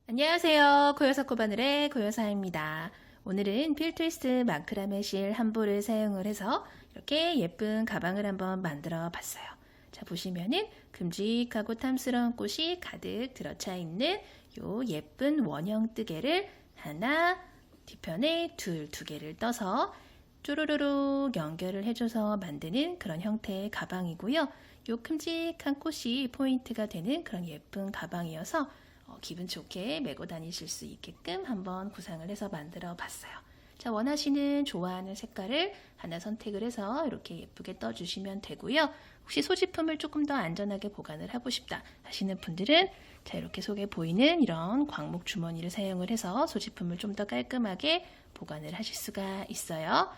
안녕하세요. 고요사 코바늘의 고요사입니다. 오늘은 필트위스트 마크라메 실 한 볼을 사용을 해서 이렇게 예쁜 가방을 한번 만들어 봤어요. 자, 보시면은 큼직하고 탐스러운 꽃이 가득 들어차 있는 요 예쁜 원형 뜨개를 하나, 뒤편에 두 개를 떠서 쭈루루룩 연결을 해줘서 만드는 그런 형태의 가방이고요. 요 큼직한 꽃이 포인트가 되는 그런 예쁜 가방이어서 기분 좋게 메고 다니실 수 있게끔 한번 구상을 해서 만들어 봤어요. 자, 원하시는 좋아하는 색깔을 하나 선택을 해서 이렇게 예쁘게 떠주시면 되고요. 혹시 소지품을 조금 더 안전하게 보관을 하고 싶다 하시는 분들은 자, 이렇게 속에 보이는 이런 광목 주머니를 사용을 해서 소지품을 좀 더 깔끔하게 보관을 하실 수가 있어요.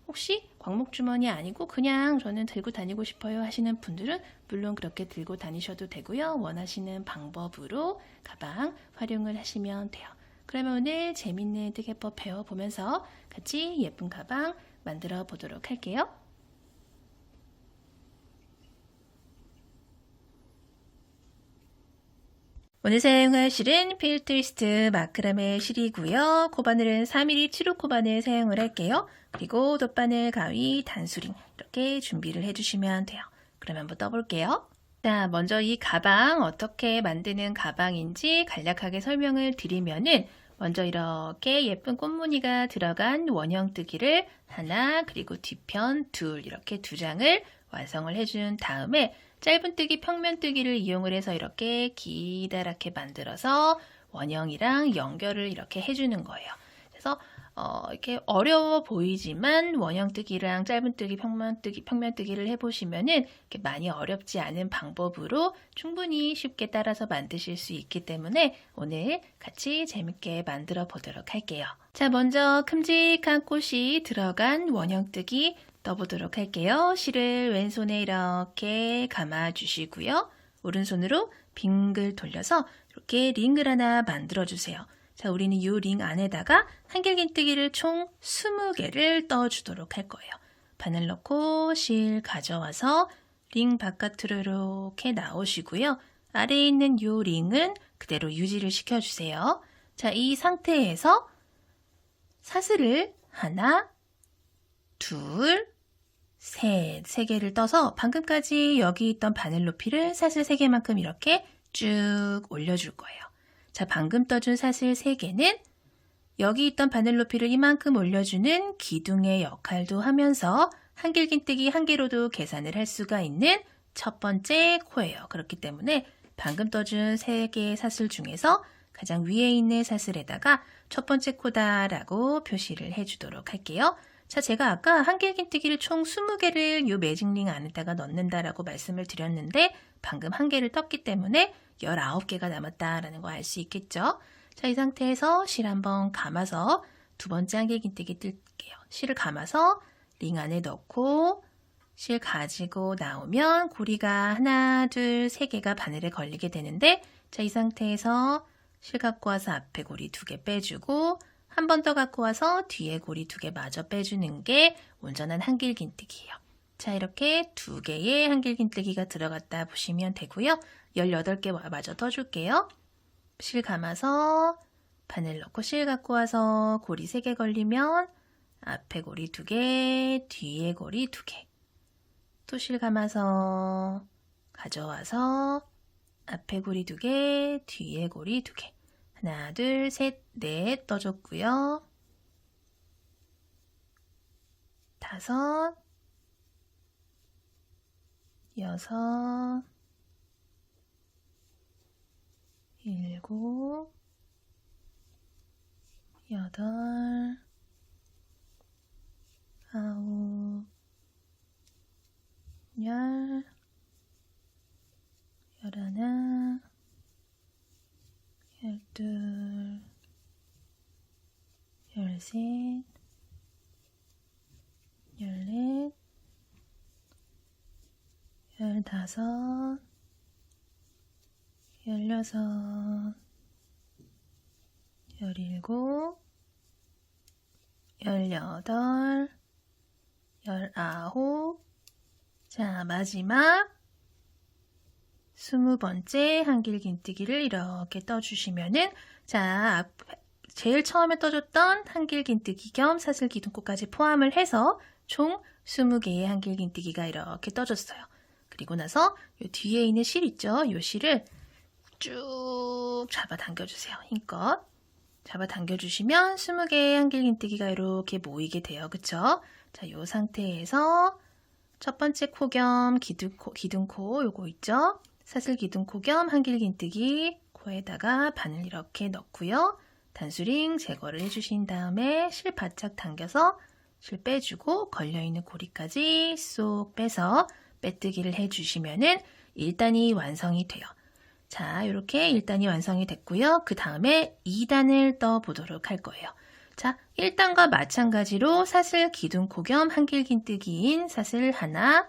혹시 광목 주머니 아니고 그냥 저는 들고 다니고 싶어요 하시는 분들은 물론 그렇게 들고 다니셔도 되고요. 원하시는 방법으로 가방 활용을 하시면 돼요. 그러면 오늘 재밌는 뜨개법 배워보면서 같이 예쁜 가방 만들어 보도록 할게요. 오늘 사용할 실은 필트위스트 마크라메 실이고요. 코바늘은 3mm 7호 코바늘 사용을 할게요. 그리고 돗바늘, 가위, 단수링 이렇게 준비를 해주시면 돼요. 그럼 한번 떠볼게요. 자, 먼저 이 가방 어떻게 만드는 가방인지 간략하게 설명을 드리면은 먼저 이렇게 예쁜 꽃무늬가 들어간 원형 뜨기를 하나 그리고 뒤편 둘 이렇게 두 장을 완성을 해준 다음에 짧은 뜨기, 평면 뜨기를 이용을 해서 이렇게 기다랗게 만들어서 원형이랑 연결을 이렇게 해주는 거예요. 그래서 이렇게 어려워 보이지만 원형 뜨기랑 짧은 뜨기, 평면 뜨기를 해보시면은 이렇게 많이 어렵지 않은 방법으로 충분히 쉽게 따라서 만드실 수 있기 때문에 오늘 같이 재밌게 만들어 보도록 할게요. 자, 먼저 큼직한 꽃이 들어간 원형 뜨기 떠보도록 할게요. 실을 왼손에 이렇게 감아 주시고요. 오른손으로 빙글 돌려서 이렇게 링을 하나 만들어 주세요. 자, 우리는 이 링 안에다가 한길긴뜨기를 총 20개를 떠주도록 할 거예요. 바늘 넣고 실 가져와서 링 바깥으로 이렇게 나오시고요. 아래에 있는 이 링은 그대로 유지를 시켜주세요. 자, 이 상태에서 사슬을 하나, 둘, 세 개를 떠서 방금까지 여기 있던 바늘 높이를 사슬 3개만큼 이렇게 쭉 올려줄 거예요. 자, 방금 떠준 사슬 3개는 여기 있던 바늘 높이를 이만큼 올려주는 기둥의 역할도 하면서 한길긴뜨기 1개로도 계산을 할 수가 있는 첫 번째 코예요. 그렇기 때문에 방금 떠준 3개의 사슬 중에서 가장 위에 있는 사슬에다가 첫 번째 코다라고 표시를 해주도록 할게요. 자, 제가 아까 한길긴뜨기를 총 20개를 이 매직링 안에다가 넣는다라고 말씀을 드렸는데 방금 1개를 떴기 때문에 19개가 남았다라는 거 알 수 있겠죠? 자, 이 상태에서 실 한번 감아서 두 번째 한길긴뜨기 뜰게요. 실을 감아서 링 안에 넣고 실 가지고 나오면 고리가 하나, 둘, 3개가 바늘에 걸리게 되는데 자, 이 상태에서 실 갖고 와서 앞에 고리 2개 빼주고 한 번 더 갖고 와서 뒤에 고리 2개 마저 빼주는 게 온전한 한길긴뜨기예요. 자, 이렇게 2개의 한길긴뜨기가 들어갔다 보시면 되고요. 18개 마저 떠줄게요. 실 감아서 바늘 넣고 실 갖고 와서 고리 3개 걸리면 앞에 고리 2개, 뒤에 고리 2개. 또 실 감아서 가져와서 앞에 고리 2개, 뒤에 고리 2개. 하나, 둘, 셋, 넷 떠줬고요. 5, 6, 7, 8, 9, 10, 11, 12, 13, 14, 15, 16, 17, 18, 19. 자, 마지막 20번째 한길긴뜨기를 이렇게 떠주시면은 자, 제일 처음에 떠줬던 한길긴뜨기 겸 사슬기둥코까지 포함을 해서 총 20개의 한길긴뜨기가 이렇게 떠줬어요. 그리고 나서 이 뒤에 있는 실 있죠? 이 실을 쭉 잡아 당겨주세요. 힘껏. 잡아 당겨주시면 20개의 한길긴뜨기가 이렇게 모이게 돼요. 그쵸? 자, 이 상태에서 첫 번째 코 겸 기둥코 요거 있죠? 사슬기둥코 겸 한길긴뜨기 코에다가 바늘 이렇게 넣고요. 단수링 제거를 해주신 다음에 실 바짝 당겨서 실 빼주고 걸려있는 고리까지 쏙 빼서 빼뜨기를 해주시면은 1단이 완성이 돼요. 자, 이렇게 1단이 완성이 됐고요. 그 다음에 2단을 떠보도록 할 거예요. 자, 1단과 마찬가지로 사슬 기둥코 겸 한길긴뜨기인 사슬 하나,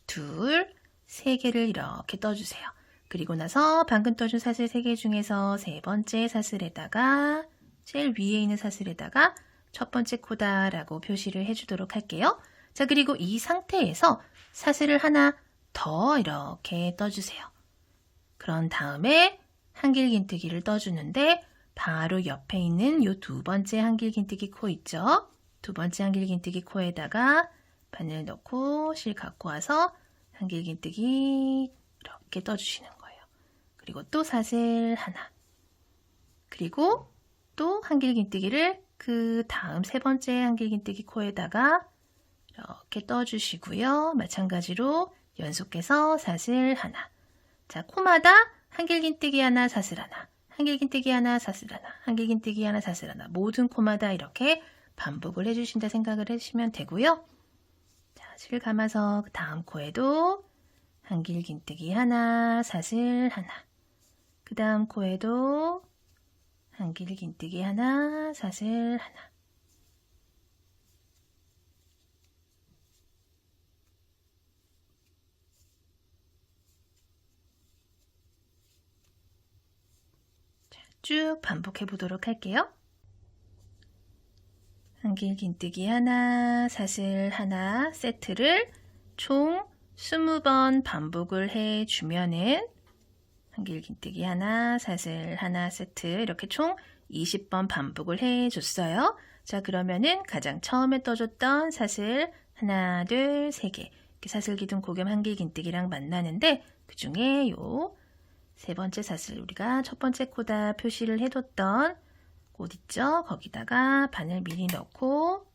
둘, 세 개를 이렇게 떠주세요. 그리고 나서 방금 떠준 사슬 3개 중에서 세 번째 사슬에다가 제일 위에 있는 사슬에다가 첫 번째 코다라고 표시를 해주도록 할게요. 자, 그리고 이 상태에서 사슬을 하나 더 이렇게 떠주세요. 그런 다음에 한길긴뜨기를 떠주는데 바로 옆에 있는 이 두 번째 한길긴뜨기 코 있죠? 두 번째 한길긴뜨기 코에다가 바늘 넣고 실 갖고 와서 한길긴뜨기 이렇게 떠주시는 거예요. 그리고 또 사슬 하나. 그리고 또 한길긴뜨기를 그 다음 세 번째 한길긴뜨기 코에다가 이렇게 떠주시고요. 마찬가지로 연속해서 사슬 하나. 자, 코마다 한길긴뜨기 하나, 사슬 하나, 한길긴뜨기 하나, 사슬 하나, 한길긴뜨기 하나, 사슬 하나. 모든 코마다 이렇게 반복을 해주신다 생각을 해주시면 되고요. 자, 실 감아서 그 다음 코에도 한길긴뜨기 하나, 사슬 하나. 그 다음 코에도 한길긴뜨기 하나, 사슬 하나. 쭉 반복해 보도록 할게요. 한길긴뜨기 하나, 사슬 하나 세트를 총 20번 반복을 해주면은 한길긴뜨기 하나, 사슬 하나 세트 이렇게 총 20번 반복을 해줬어요. 자, 그러면은 가장 처음에 떠줬던 사슬 하나, 둘, 세 개 이렇게 사슬기둥 고겸 한길긴뜨기랑 만나는데 그 중에 요 세 번째 사슬 우리가 첫 번째 코다 표시를 해뒀던 곳 있죠? 거기다가 바늘 미리 넣고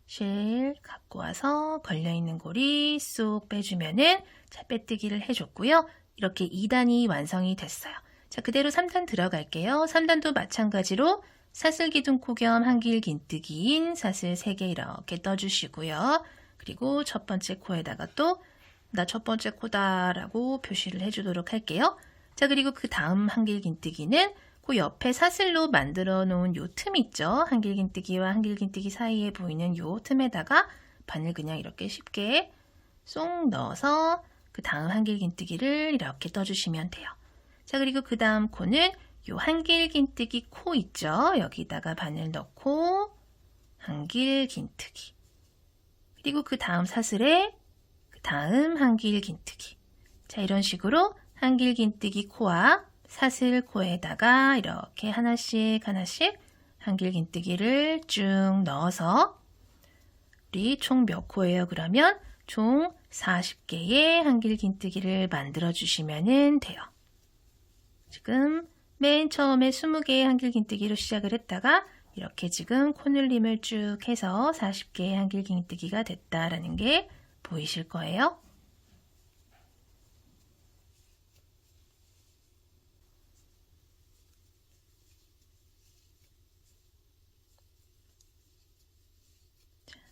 실 갖고 와서 걸려있는 고리 쏙 빼주면은 자, 빼뜨기를 해줬고요. 이렇게 2단이 완성이 됐어요. 자, 그대로 3단 들어갈게요. 3단도 마찬가지로 사슬기둥코 겸 한길긴뜨기인 사슬 3개 이렇게 떠주시고요. 그리고 첫 번째 코에다가 또 나 첫 번째 코다 라고 표시를 해주도록 할게요. 자, 그리고 그 다음 한길긴뜨기는 그 옆에 사슬로 만들어 놓은 요 틈 있죠? 한길긴뜨기와 한길긴뜨기 사이에 보이는 요 틈에다가 바늘 그냥 이렇게 쉽게 쏙 넣어서 그 다음 한길긴뜨기를 이렇게 떠주시면 돼요. 자, 그리고 그 다음 코는 요 한길긴뜨기 코 있죠? 여기다가 바늘 넣고 한길긴뜨기. 그리고 그 다음 사슬에 그 다음 한길긴뜨기. 자, 이런 식으로 한길긴뜨기 코와 사슬 코에다가 이렇게 하나씩 한길긴뜨기를 쭉 넣어서 우리 총 몇 코예요? 그러면 총 40개의 한길긴뜨기를 만들어 주시면 돼요. 지금 맨 처음에 20개의 한길긴뜨기로 시작을 했다가 이렇게 지금 코늘림을 쭉 해서 40개의 한길긴뜨기가 됐다라는 게 보이실 거예요.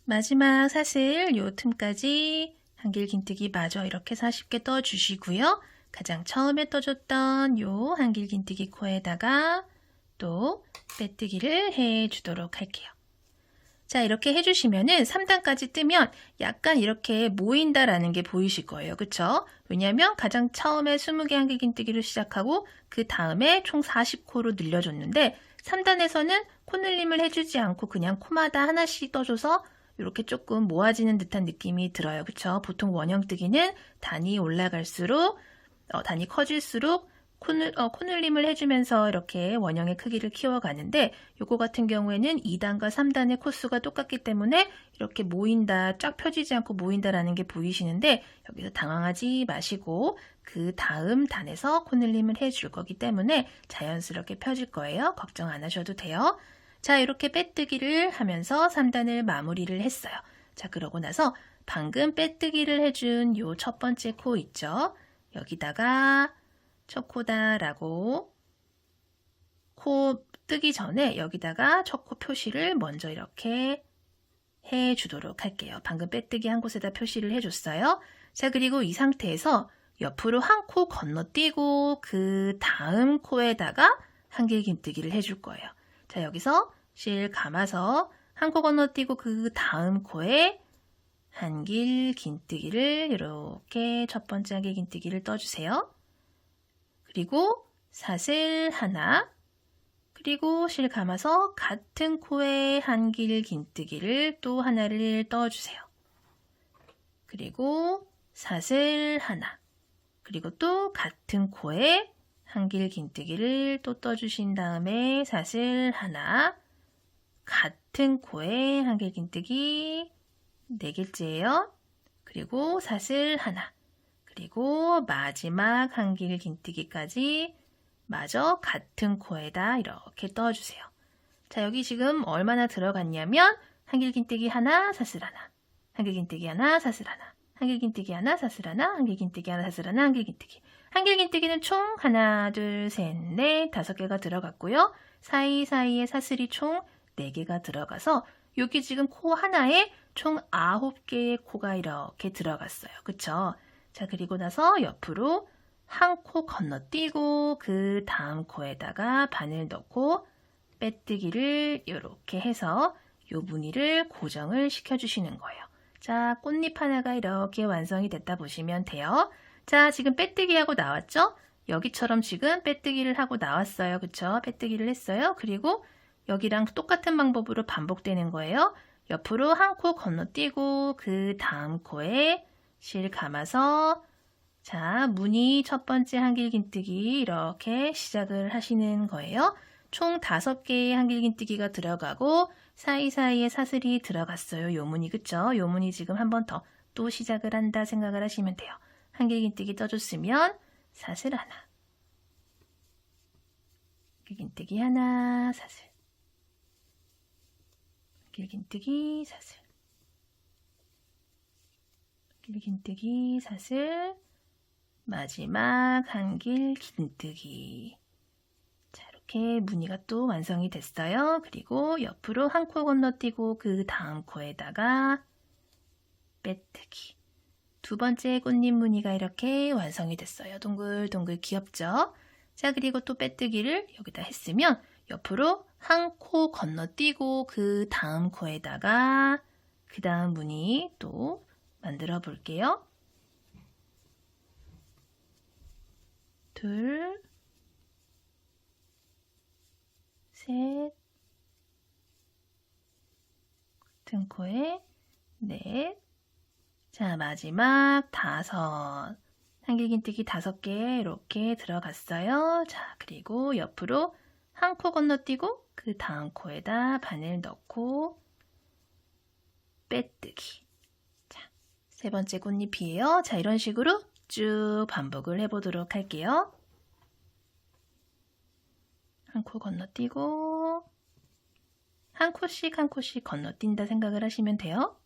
마지막 사슬 요 틈까지 한길긴뜨기 마저 이렇게 40개 떠주시고요. 가장 처음에 떠줬던 요 한길긴뜨기 코에다가 또 빼뜨기를 해주도록 할게요. 자, 이렇게 해주시면은 3단까지 뜨면 약간 이렇게 모인다라는 게 보이실 거예요. 그쵸? 왜냐면 가장 처음에 20개 한길긴뜨기로 시작하고 그 다음에 총 40코로 늘려줬는데 3단에서는 코늘림을 해주지 않고 그냥 코마다 하나씩 떠줘서 이렇게 조금 모아지는 듯한 느낌이 들어요. 그쵸? 보통 원형뜨기는 단이 올라갈수록 단이 커질수록 코늘림을 해주면서 이렇게 원형의 크기를 키워가는데 요거 같은 경우에는 2단과 3단의 코수가 똑같기 때문에 이렇게 모인다, 쫙 펴지지 않고 모인다라는 게 보이시는데 여기서 당황하지 마시고 그 다음 단에서 코늘림을 해줄 거기 때문에 자연스럽게 펴질 거예요. 걱정 안 하셔도 돼요. 자, 이렇게 빼뜨기를 하면서 3단을 마무리를 했어요. 자, 그러고 나서 방금 빼뜨기를 해준 요 첫 번째 코 있죠? 여기다가 첫 코다라고 코 뜨기 전에 여기다가 첫 코 표시를 먼저 이렇게 해주도록 할게요. 방금 빼뜨기 한 곳에다 표시를 해줬어요. 자, 그리고 이 상태에서 옆으로 한 코 건너뛰고 그 다음 코에다가 한길긴뜨기를 해줄 거예요. 자, 여기서 실 감아서 한 코 건너뛰고 그 다음 코에 한길긴뜨기를 이렇게 첫 번째 한길긴뜨기를 떠주세요. 그리고 사슬 하나, 그리고 실 감아서 같은 코에 한길긴뜨기를 또 하나를 떠주세요. 그리고 사슬 하나, 그리고 또 같은 코에 한길긴뜨기를 또 떠주신 다음에 사슬 하나, 같은 코에 한길긴뜨기 4개째예요. 그리고 사슬 하나, 그리고 마지막 한길긴뜨기까지 마저 같은 코에다 이렇게 떠주세요. 자, 여기 지금 얼마나 들어갔냐면 한길긴뜨기 하나, 사슬 하나, 한길긴뜨기 하나, 사슬 하나, 한길긴뜨기 하나, 사슬 하나, 한길긴뜨기 하나, 사슬 하나, 한길긴뜨기. 한길긴뜨기는 총 하나, 둘, 셋, 넷, 5개가 들어갔고요. 사이사이에 사슬이 총 4개가 들어가서 여기 지금 코 하나에 총 9개의 코가 이렇게 들어갔어요. 그쵸? 자, 그리고 나서 옆으로 한 코 건너뛰고 그 다음 코에다가 바늘 넣고 빼뜨기를 이렇게 해서 요 무늬를 고정을 시켜주시는 거예요. 자, 꽃잎 하나가 이렇게 완성이 됐다 보시면 돼요. 자, 지금 빼뜨기 하고 나왔죠? 여기처럼 지금 빼뜨기를 하고 나왔어요. 그쵸? 빼뜨기를 했어요. 그리고 여기랑 똑같은 방법으로 반복되는 거예요. 옆으로 한 코 건너뛰고 그 다음 코에 실 감아서 자, 무늬 첫 번째 한길긴뜨기 이렇게 시작을 하시는 거예요. 총 5개의 한길긴뜨기가 들어가고 사이사이에 사슬이 들어갔어요. 요 무늬 그쵸? 요 무늬 지금 한 번 더 또 시작을 한다 생각을 하시면 돼요. 한길긴뜨기 떠줬으면 사슬 하나, 한길긴뜨기 하나, 사슬, 한길긴뜨기, 사슬, 한길긴뜨기, 사슬, 마지막 한길긴뜨기. 자, 이렇게 무늬가 또 완성이 됐어요. 그리고 옆으로 한 코 건너뛰고 그 다음 코에다가 빼뜨기. 두 번째 꽃잎 무늬가 이렇게 완성이 됐어요. 동글동글 귀엽죠? 자, 그리고 또 빼뜨기를 여기다 했으면 옆으로 한 코 건너뛰고 그 다음 코에다가 그 다음 무늬 또 만들어 볼게요. 둘, 셋, 같은 코에 넷, 자, 마지막 5. 한길긴뜨기 5개 이렇게 들어갔어요. 자, 그리고 옆으로 한 코 건너뛰고 그 다음 코에다 바늘 넣고 빼뜨기. 자, 3번째 꽃잎이에요. 자, 이런 식으로 쭉 반복을 해보도록 할게요. 한 코 건너뛰고 한 코씩 한 코씩 건너뛴다 생각을 하시면 돼요.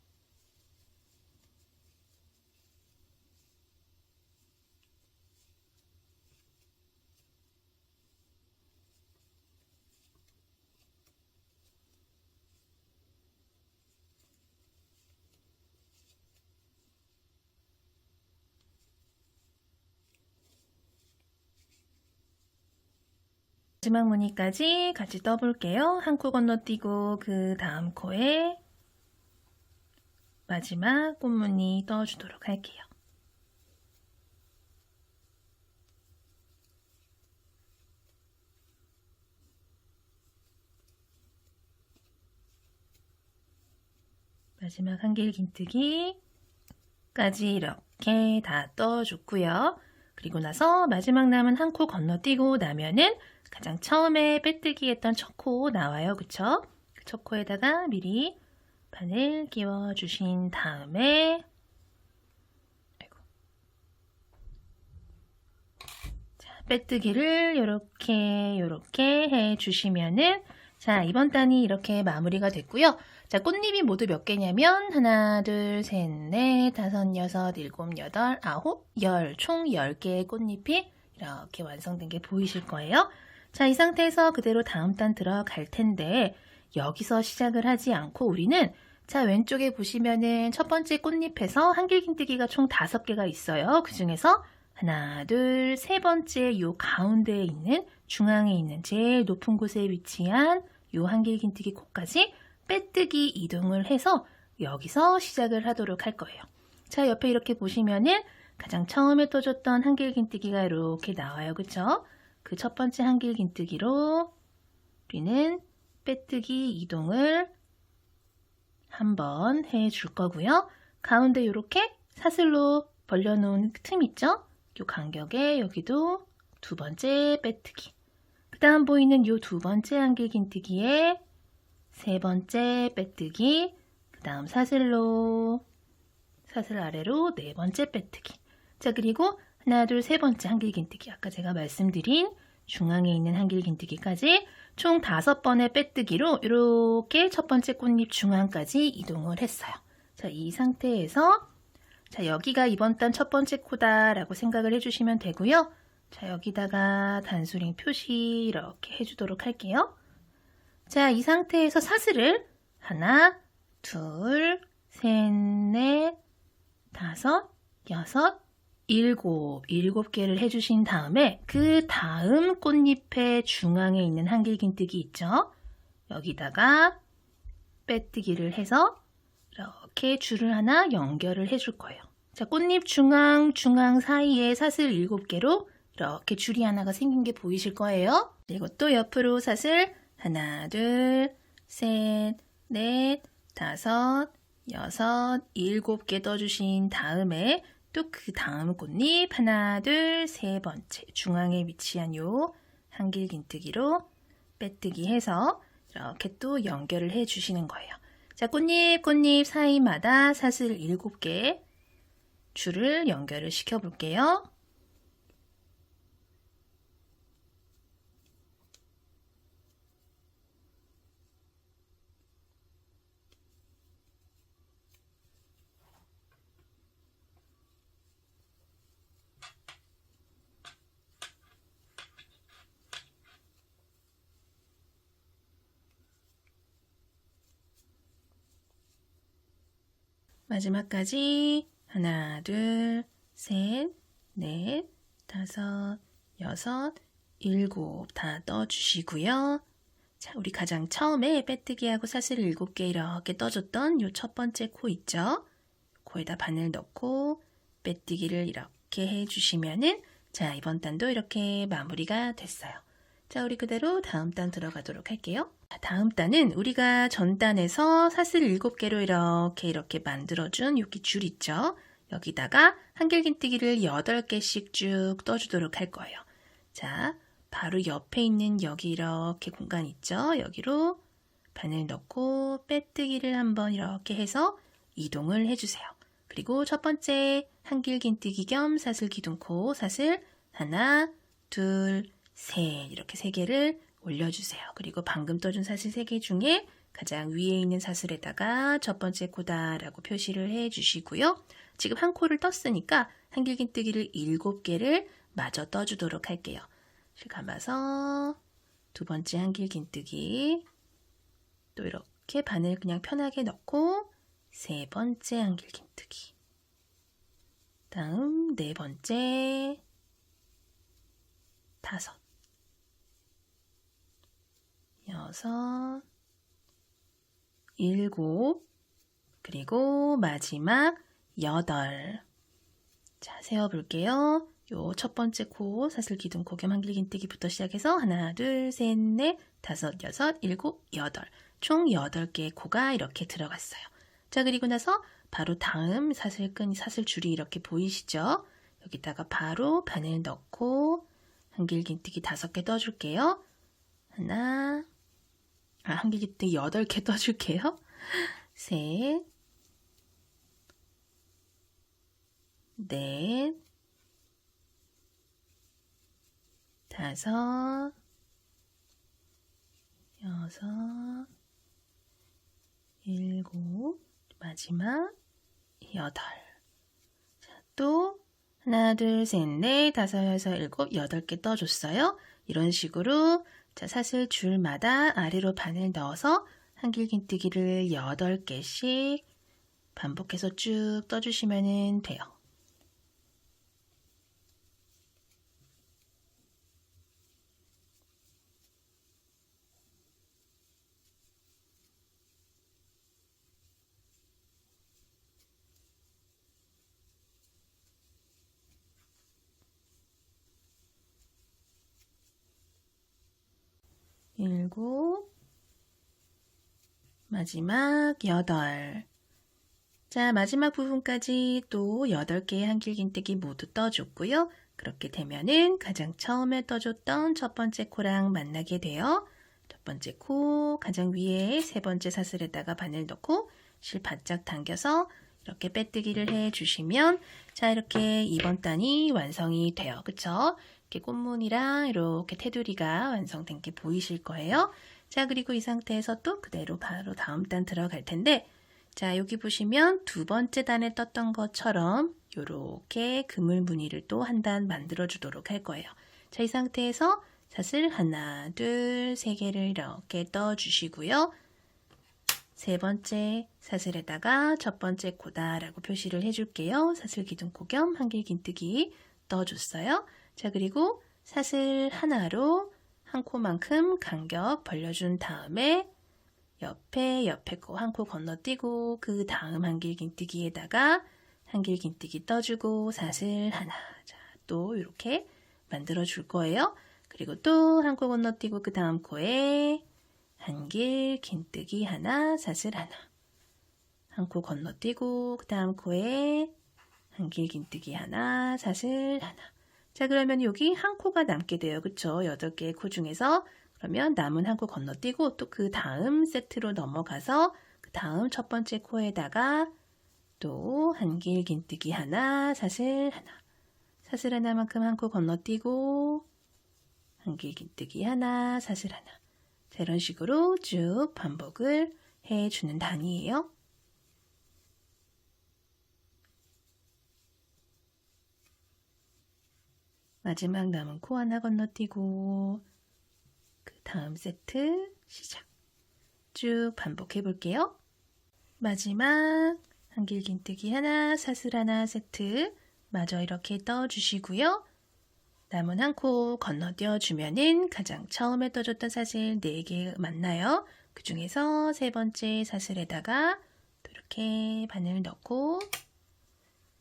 마지막 무늬까지 같이 떠볼게요. 한 코 건너뛰고 그 다음 코에 마지막 꽃무늬 떠주도록 할게요. 마지막 한길긴뜨기까지 이렇게 다 떠줬고요. 그리고 나서 마지막 남은 한 코 건너뛰고 나면은 가장 처음에 빼뜨기 했던 첫 코 나와요. 그쵸? 그 첫 코에다가 미리 바늘 끼워 주신 다음에 빼뜨기를 요렇게 해주시면은 자, 이번 단이 이렇게 마무리가 됐고요. 자, 꽃잎이 모두 몇 개냐면 하나, 둘, 셋, 넷, 다섯, 여섯, 일곱, 여덟, 아홉, 열, 총 10개의 꽃잎이 이렇게 완성된 게 보이실 거예요. 자, 이 상태에서 그대로 다음 단 들어갈 텐데 여기서 시작을 하지 않고 우리는 자, 왼쪽에 보시면은 첫 번째 꽃잎에서 한길긴뜨기가 총 5개가 있어요. 그 중에서 하나, 둘, 세 번째 요 가운데에 있는 중앙에 있는 제일 높은 곳에 위치한 요 한길긴뜨기 코까지 빼뜨기 이동을 해서 여기서 시작을 하도록 할 거예요. 자, 옆에 이렇게 보시면은 가장 처음에 떠줬던 한길긴뜨기가 이렇게 나와요. 그쵸? 그 첫 번째 한길긴뜨기로 우리는 빼뜨기 이동을 한번 해줄 거고요. 가운데 이렇게 사슬로 벌려놓은 틈 있죠? 요 간격에 여기도 두 번째 빼뜨기. 그 다음 보이는 요 두 번째 한길긴뜨기에 세 번째 빼뜨기. 그 다음 사슬 아래로 네 번째 빼뜨기. 자, 그리고 하나, 둘, 세 번째 한길긴뜨기. 아까 제가 말씀드린 중앙에 있는 한길긴뜨기까지 총 5번의 빼뜨기로 이렇게 첫 번째 꽃잎 중앙까지 이동을 했어요. 자, 이 상태에서 자, 여기가 이번 단 첫 번째 코다라고 생각을 해주시면 되고요. 자, 여기다가 단수링 표시 이렇게 해주도록 할게요. 자, 이 상태에서 사슬을 하나, 둘, 셋, 넷, 다섯, 여섯, 일곱 개를 해주신 다음에 그 다음 꽃잎의 중앙에 있는 한길긴뜨기 있죠? 여기다가 빼뜨기를 해서 이렇게 줄을 하나 연결을 해줄 거예요. 자, 꽃잎 중앙 사이에 사슬 7개로 이렇게 줄이 하나가 생긴 게 보이실 거예요. 그리고 또 옆으로 사슬 하나, 둘, 셋, 넷, 다섯, 여섯, 7개 떠주신 다음에 또 그 다음 꽃잎 하나, 둘, 세 번째 중앙에 위치한 요 한길긴뜨기로 빼뜨기 해서 이렇게 또 연결을 해 주시는 거예요. 자, 꽃잎 사이마다 사슬 7개 줄을 연결을 시켜 볼게요. 마지막까지 하나, 둘, 셋, 넷, 다섯, 여섯, 7 다 떠주시고요. 자, 우리 가장 처음에 빼뜨기하고 사슬 7개 이렇게 떠줬던 요 첫 번째 코 있죠? 코에다 바늘 넣고 빼뜨기를 이렇게 해주시면은 자, 이번 단도 이렇게 마무리가 됐어요. 자, 우리 그대로 다음 단 들어가도록 할게요. 다음 단은 우리가 전 단에서 사슬 7개로 이렇게 만들어준 여기 줄 있죠? 여기다가 한길긴뜨기를 8개씩 쭉 떠주도록 할 거예요. 자, 바로 옆에 있는 여기 이렇게 공간 있죠? 여기로 바늘 넣고 빼뜨기를 한번 이렇게 해서 이동을 해주세요. 그리고 첫 번째 한길긴뜨기 겸 사슬 기둥코 사슬 하나, 둘, 셋 이렇게 3개를 올려주세요. 그리고 방금 떠준 사슬 3개 중에 가장 위에 있는 사슬에다가 첫 번째 코다라고 표시를 해주시고요. 지금 한 코를 떴으니까 한길긴뜨기를 7개를 마저 떠주도록 할게요. 실 감아서 두 번째 한길긴뜨기 또 이렇게 바늘 그냥 편하게 넣고 세 번째 한길긴뜨기 다음 네 번째 다섯 여섯, 7, 그리고 마지막 8. 자, 세어볼게요. 요 첫 번째 코, 사슬 기둥코 겸 한길긴뜨기부터 시작해서 하나, 둘, 셋, 넷, 다섯, 여섯, 7, 8. 총 8개의 코가 이렇게 들어갔어요. 자, 그리고 나서 바로 다음 사슬 줄이 이렇게 보이시죠? 여기다가 바로 바늘 넣고 한길긴뜨기 5개 떠줄게요. 한길긴뜨기 8개 떠줄게요. 셋, 넷, 5, 6, 7, 마지막 8. 자, 또 하나, 둘, 셋, 넷, 5, 6, 7, 8개 떠줬어요. 이런 식으로 자, 사슬 줄마다 아래로 바늘 넣어서 한길긴뜨기를 8개씩 반복해서 쭉 떠주시면 돼요. 일곱, 마지막 8. 자, 마지막 부분까지 또 8개의 한길긴뜨기 모두 떠줬고요. 그렇게 되면은 가장 처음에 떠줬던 첫 번째 코랑 만나게 돼요. 첫 번째 코 가장 위에 세 번째 사슬에다가 바늘 넣고 실 바짝 당겨서 이렇게 빼뜨기를 해주시면 자, 이렇게 2번 단이 완성이 돼요. 그쵸? 이렇게 꽃무늬랑 이렇게 테두리가 완성된 게 보이실 거예요. 자, 그리고 이 상태에서 또 그대로 바로 다음 단 들어갈 텐데 자, 여기 보시면 두 번째 단에 떴던 것처럼 이렇게 그물 무늬를 또 한 단 만들어 주도록 할 거예요. 자, 이 상태에서 사슬 하나, 둘, 3개를 이렇게 떠 주시고요. 세 번째 사슬에다가 첫 번째 코다라고 표시를 해줄게요. 사슬 기둥코 겸 한길긴뜨기 떠줬어요. 자, 그리고 사슬 하나로 한 코만큼 간격 벌려준 다음에 옆에 코 한 코 건너뛰고 그 다음 한길긴뜨기에다가 한길긴뜨기 떠주고 사슬 하나. 자, 또 이렇게 만들어 줄 거예요. 그리고 또 한 코 건너뛰고 그 다음 코에 한길긴뜨기 하나, 사슬 하나. 한 코 건너뛰고 그 다음 코에 한길긴뜨기 하나, 사슬 하나. 자, 그러면 여기 한 코가 남게 돼요. 그쵸? 8개의 코 중에서 그러면 남은 한 코 건너뛰고 또 그 다음 세트로 넘어가서 그 다음 첫 번째 코에다가 또 한길긴뜨기 하나, 사슬 하나. 사슬 하나만큼 한 코 건너뛰고 한길긴뜨기 하나, 사슬 하나. 자, 이런 식으로 쭉 반복을 해주는 단위예요. 마지막 남은 코 하나 건너뛰고 그 다음 세트 시작. 쭉 반복해 볼게요. 마지막 한길긴뜨기 하나, 사슬 하나 세트 마저 이렇게 떠주시고요. 남은 한 코 건너뛰어 주면은 가장 처음에 떠줬던 사슬 4개 만나요. 그 중에서 세 번째 사슬에다가 또 이렇게 바늘 넣고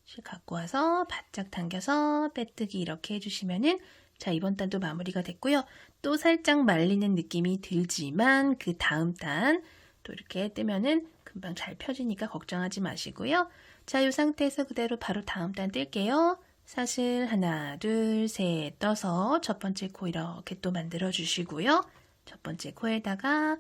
실 갖고 와서 바짝 당겨서 빼뜨기 이렇게 해주시면은 자, 이번 단도 마무리가 됐고요. 또 살짝 말리는 느낌이 들지만 그 다음 단 또 이렇게 뜨면은 금방 잘 펴지니까 걱정하지 마시고요. 자, 이 상태에서 그대로 바로 다음 단 뜰게요. 사슬 하나, 둘, 셋 떠서 첫 번째 코 이렇게 또 만들어 주시고요. 첫 번째 코에다가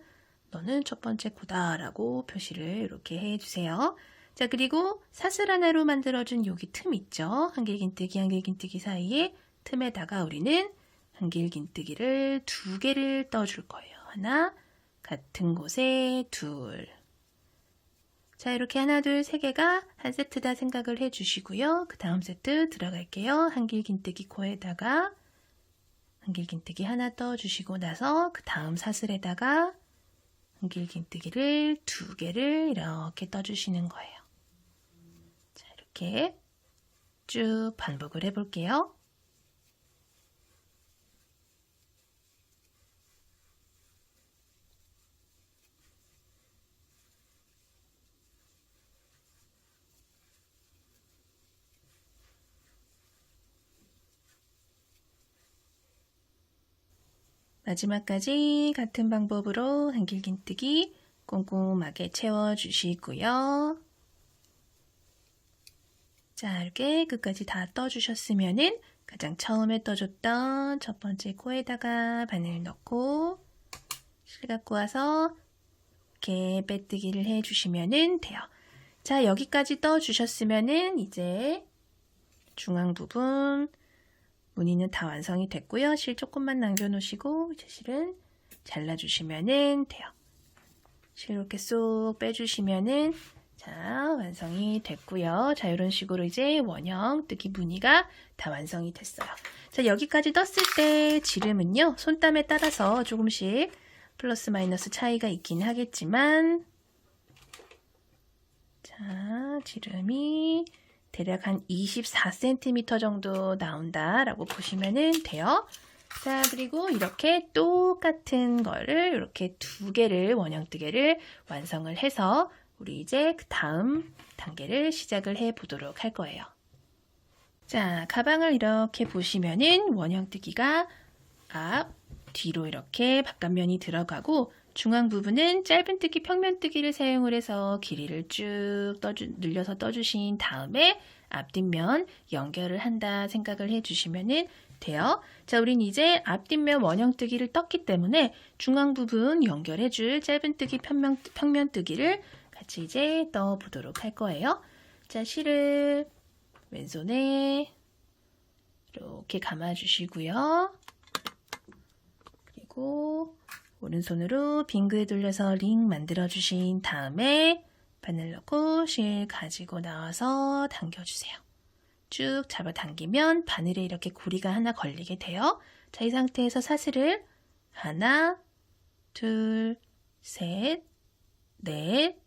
너는 첫 번째 코다 라고 표시를 이렇게 해주세요. 자, 그리고 사슬 하나로 만들어준 여기 틈 있죠? 한길긴뜨기 사이에 틈에다가 우리는 한길긴뜨기를 2개를 떠줄 거예요. 하나, 같은 곳에 둘. 자, 이렇게 하나, 둘, 3개가 한 세트다 생각을 해주시고요. 그 다음 세트 들어갈게요. 한길긴뜨기 코에다가 한길긴뜨기 하나 떠주시고 나서 그 다음 사슬에다가 한길긴뜨기를 2개를 이렇게 떠주시는 거예요. 자, 이렇게 쭉 반복을 해볼게요. 마지막까지 같은 방법으로 한길긴뜨기 꼼꼼하게 채워주시고요. 자, 이렇게 끝까지 다 떠주셨으면은 가장 처음에 떠줬던 첫 번째 코에다가 바늘 넣고 실 갖고 와서 이렇게 빼뜨기를 해주시면 돼요. 자, 여기까지 떠주셨으면은 이제 중앙 부분 무늬는 다 완성이 됐고요. 실 조금만 남겨놓으시고 이제 실은 잘라주시면 돼요. 실 이렇게 쏙 빼주시면은 자, 완성이 됐고요. 자, 이런 식으로 이제 원형 뜨기 무늬가 다 완성이 됐어요. 자, 여기까지 떴을 때 지름은요, 손땀에 따라서 조금씩 플러스 마이너스 차이가 있긴 하겠지만, 자, 지름이 대략 한 24cm 정도 나온다라고 보시면 돼요. 자, 그리고 이렇게 똑같은 거를 이렇게 두 개를 원형 뜨개를 완성을 해서 우리 이제 그 다음 단계를 시작을 해 보도록 할 거예요. 자, 가방을 이렇게 보시면은 원형 뜨기가 앞, 뒤로 이렇게 바깥면이 들어가고 중앙 부분은 짧은 뜨기, 평면 뜨기를 사용을 해서 길이를 쭉 늘려서 떠주신 다음에 앞뒷면 연결을 한다 생각을 해주시면 돼요. 자, 우린 이제 앞뒷면 원형 뜨기를 떴기 때문에 중앙 부분 연결해줄 짧은 뜨기, 평면 뜨기를 같이 이제 떠보도록 할 거예요. 자, 실을 왼손에 이렇게 감아주시고요. 그리고 오른손으로 빙그에 돌려서 링 만들어주신 다음에 바늘 넣고 실 가지고 나와서 당겨주세요. 쭉 잡아당기면 바늘에 이렇게 고리가 하나 걸리게 돼요. 자, 이 상태에서 사슬을 하나, 둘, 셋, 넷,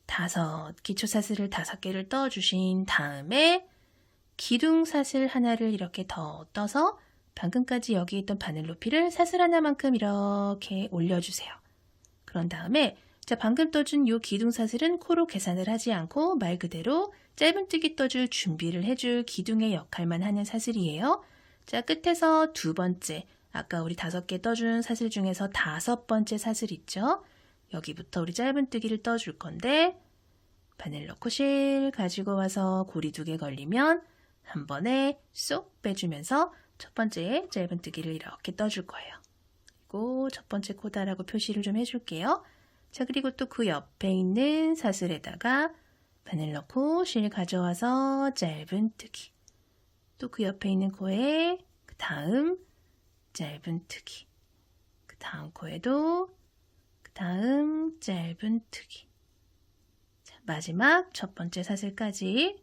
다섯, 기초사슬을 5개를 떠주신 다음에 기둥사슬 하나를 이렇게 더 떠서 방금까지 여기 있던 바늘 높이를 사슬 하나만큼 이렇게 올려주세요. 그런 다음에 자, 방금 떠준 이 기둥사슬은 코로 계산을 하지 않고 말 그대로 짧은뜨기 떠줄 준비를 해줄 기둥의 역할만 하는 사슬이에요. 자, 끝에서 두 번째, 아까 우리 5개 떠준 사슬 중에서 5번째 사슬 있죠? 여기부터 우리 짧은뜨기를 떠줄 건데 바늘 넣고 실 가지고 와서 고리 2개 걸리면 한 번에 쏙 빼주면서 첫 번째 짧은뜨기를 이렇게 떠줄 거예요. 그리고 첫 번째 코다라고 표시를 좀 해줄게요. 자, 그리고 또 그 옆에 있는 사슬에다가 바늘 넣고 실 가져와서 짧은뜨기. 또 그 옆에 있는 코에 그 다음 짧은뜨기. 그 다음 코에도 그 다음 짧은뜨기. 자, 마지막 첫 번째 사슬까지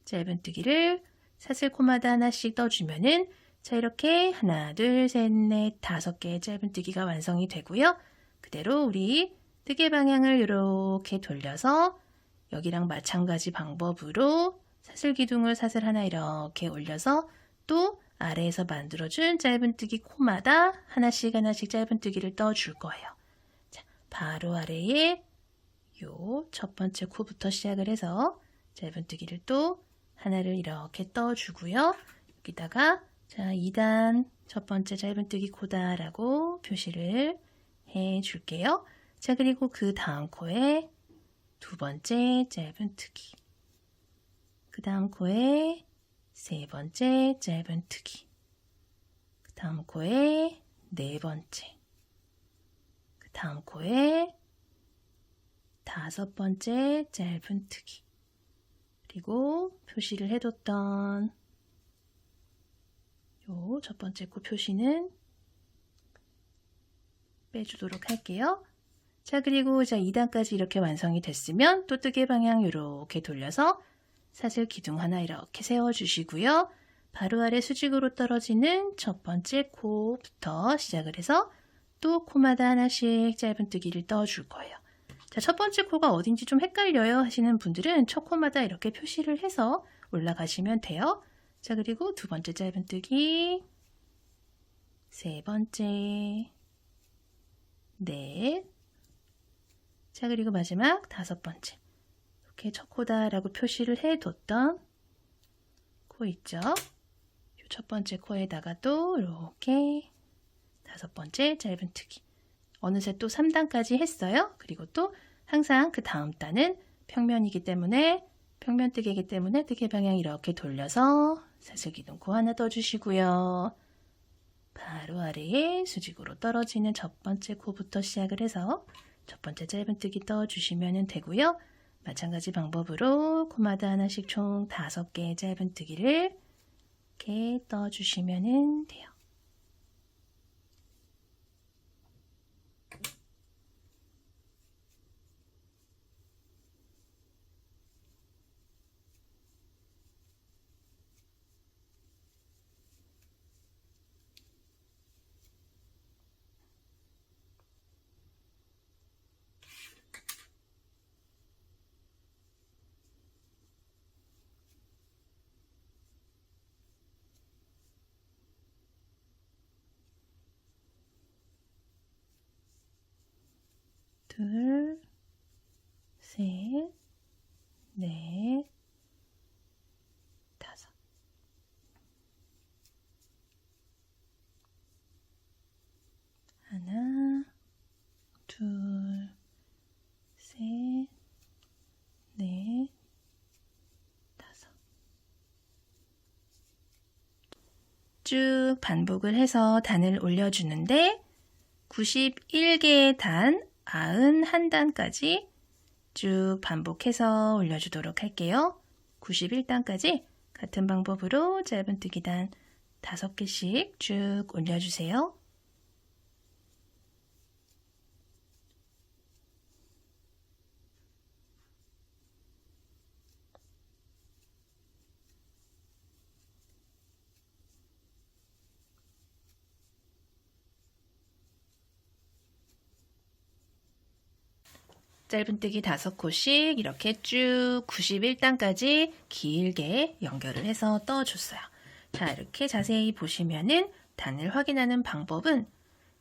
짧은뜨기를 사슬 코마다 하나씩 떠주면은 자, 이렇게 하나, 둘, 셋, 넷, 5개의 짧은뜨기가 완성이 되고요. 그대로 우리 뜨개 방향을 이렇게 돌려서 여기랑 마찬가지 방법으로 사슬 기둥을 사슬 하나 이렇게 올려서 또 아래에서 만들어준 짧은뜨기 코마다 하나씩 짧은뜨기를 떠줄 거예요. 자, 바로 아래에 요 첫 번째 코부터 시작을 해서 짧은뜨기를 또 하나를 이렇게 떠주고요. 여기다가 자, 2단 첫 번째 짧은뜨기 코다라고 표시를 해줄게요. 자, 그리고 그 다음 코에 두 번째 짧은뜨기, 그 다음 코에 세 번째 짧은뜨기, 그 다음 코에 네 번째, 그 다음 코에 5번째 짧은뜨기, 그리고 표시를 해뒀던 요 첫 번째 코 표시는 빼주도록 할게요. 자, 그리고 자 2단까지 이렇게 완성이 됐으면 또 뜨개 방향 이렇게 돌려서 사슬 기둥 하나 이렇게 세워주시고요. 바로 아래 수직으로 떨어지는 첫 번째 코부터 시작을 해서 또 코마다 하나씩 짧은뜨기를 떠줄 거예요. 자, 첫 번째 코가 어딘지 좀 헷갈려요 하시는 분들은 첫 코마다 이렇게 표시를 해서 올라가시면 돼요. 자, 그리고 두 번째 짧은뜨기, 세 번째, 넷, 자, 그리고 마지막 5번째. 이렇게 첫 코다라고 표시를 해뒀던 코 있죠? 이 첫 번째 코에다가 또 이렇게 5번째 짧은뜨기. 어느새 또 3단까지 했어요. 그리고 또 항상 그 다음 단은 평면이기 때문에 평면뜨기이기 때문에 뜨개 방향 이렇게 돌려서 사슬기둥 코 하나 떠주시고요. 바로 아래에 수직으로 떨어지는 첫 번째 코부터 시작을 해서 첫 번째 짧은뜨기 떠주시면 되고요. 마찬가지 방법으로 코마다 하나씩 총 5개의 짧은뜨기를 이렇게 떠주시면 돼요. 둘, 셋, 넷, 다섯. 하나, 둘, 셋, 넷, 다섯. 쭉 반복을 해서 단을 올려주는데 91개의 단, 91단까지 쭉 반복해서 올려주도록 할게요. 91단까지 같은 방법으로 짧은뜨기 단 5개씩 쭉 올려주세요. 짧은뜨기 5코씩 이렇게 쭉 91단까지 길게 연결을 해서 떠줬어요. 자, 이렇게 자세히 보시면은 단을 확인하는 방법은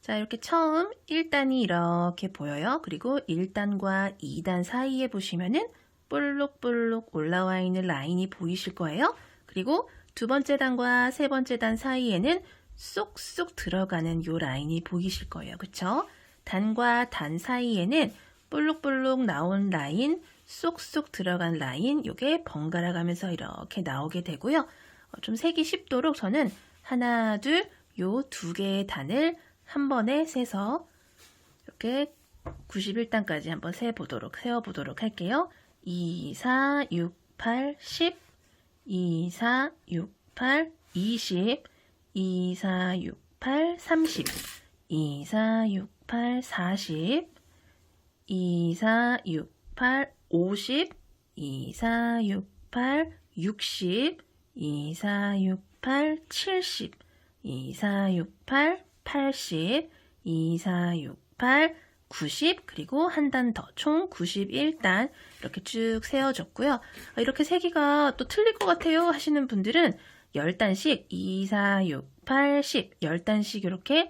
자, 이렇게 처음 1단이 이렇게 보여요. 그리고 1단과 2단 사이에 보시면은 볼록볼록 올라와 있는 라인이 보이실 거예요. 그리고 두 번째 단과 세 번째 단 사이에는 쏙쏙 들어가는 요 라인이 보이실 거예요. 그쵸? 단과 단 사이에는 볼록볼록 나온 라인, 쏙쏙 들어간 라인, 요게 번갈아 가면서 이렇게 나오게 되고요. 좀 세기 쉽도록 저는 하나, 둘, 요 2개의 단을 한 번에 세서 이렇게 91단까지 한번 세어보도록 할게요. 2, 4, 6, 8, 10, 2, 4, 6, 8, 20, 2, 4, 6, 8, 30, 2, 4, 6, 8, 40, 2, 4, 6, 8, 50, 2, 4, 6, 8, 60, 2, 4, 6, 8, 70, 2, 4, 6, 8, 80, 2, 4, 6, 8, 90, 그리고 한 단 더, 총 91단 이렇게 쭉 세워줬고요. 이렇게 세기가 또 틀릴 것 같아요 하시는 분들은 10단씩 2, 4, 6, 8, 10, 10단씩 이렇게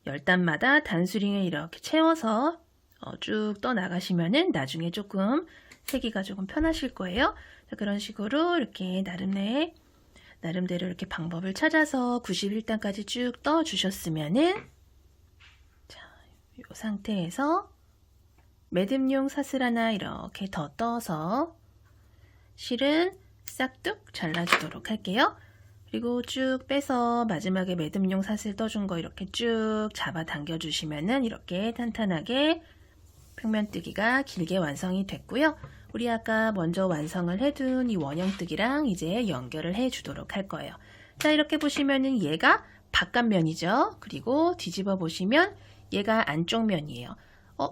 10단마다 단수링을 이렇게 채워서 쭉 떠나가시면은 나중에 조금 세기가 조금 편하실 거예요. 그런 식으로 이렇게 나름대로 이렇게 방법을 찾아서 91단까지 쭉 떠주셨으면은 자, 이 상태에서 매듭용 사슬 하나 이렇게 더 떠서 실은 싹둑 잘라주도록 할게요. 그리고 쭉 빼서 마지막에 매듭용 사슬 떠준 거 이렇게 쭉 잡아 당겨 주시면은 이렇게 탄탄하게 평면뜨기가 길게 완성이 됐고요. 우리 아까 먼저 완성을 해둔 이 원형뜨기랑 이제 연결을 해주도록 할 거예요. 자, 이렇게 보시면은 얘가 바깥면이죠. 그리고 뒤집어 보시면 얘가 안쪽 면이에요.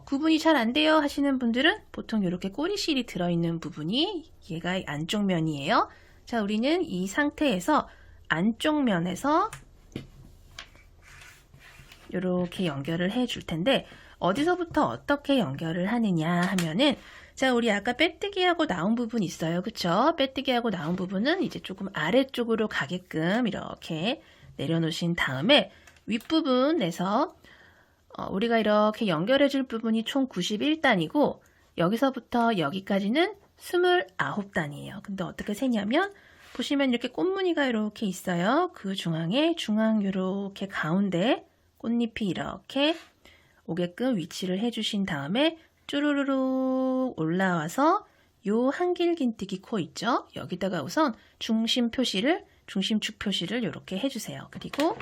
구분이 잘 안 돼요 하시는 분들은 보통 이렇게 꼬리실이 들어있는 부분이 얘가 안쪽 면이에요. 자, 우리는 이 상태에서 안쪽 면에서 이렇게 연결을 해줄 텐데 어디서부터 어떻게 연결을 하느냐 하면은 자, 우리 아까 빼뜨기하고 나온 부분 있어요. 그쵸? 빼뜨기하고 나온 부분은 이제 조금 아래쪽으로 가게끔 이렇게 내려놓으신 다음에 윗부분에서 우리가 이렇게 연결해 줄 부분이 총 91단이고 여기서부터 여기까지는 29단이에요. 근데 어떻게 세냐면 보시면 이렇게 꽃무늬가 이렇게 있어요. 그 중앙에 이렇게 가운데 꽃잎이 이렇게 오게끔 위치를 해주신 다음에 쭈루루룩 올라와서 요 한길긴뜨기 코 있죠? 여기다가 우선 중심축 표시를 이렇게 해주세요. 그리고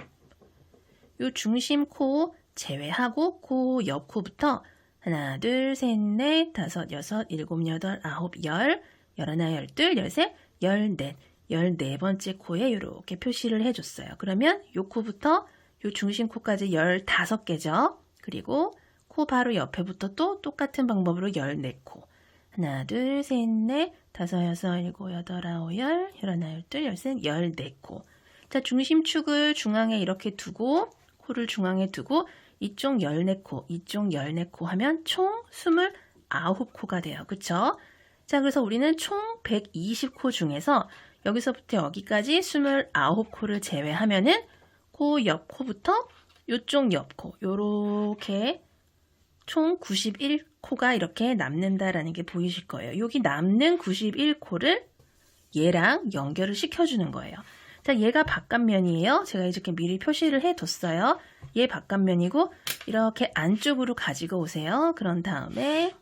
요 중심 코 제외하고 코 옆 코부터 하나, 둘, 셋, 넷, 다섯, 여섯, 일곱, 여덟, 아홉, 열, 열하나, 열둘, 열셋, 열넷, 14번째 코에 이렇게 표시를 해줬어요. 그러면 요 코부터 요 중심 코까지 15개죠. 그리고 코 바로 옆에부터 또 똑같은 방법으로 14코. 하나, 둘, 셋, 넷, 다섯, 여섯, 일곱, 여덟, 아홉, 열, 열하나, 열둘, 열셋, 14코. 자, 중심축을 중앙에 이렇게 두고 코를 중앙에 두고 이쪽 14코, 이쪽 14코 하면 총 29코가 돼요. 그쵸? 자, 그래서 우리는 총 120코 중에서 여기서부터 여기까지 29코를 제외하면은 코 옆 코부터 요쪽 옆 코, 요렇게 총 91코가 이렇게 남는다라는 게 보이실 거예요. 여기 남는 91코를 얘랑 연결을 시켜주는 거예요. 자, 얘가 바깥면이에요. 제가 이렇게 미리 표시를 해뒀어요. 얘 바깥면이고 이렇게 안쪽으로 가지고 오세요. 그런 다음에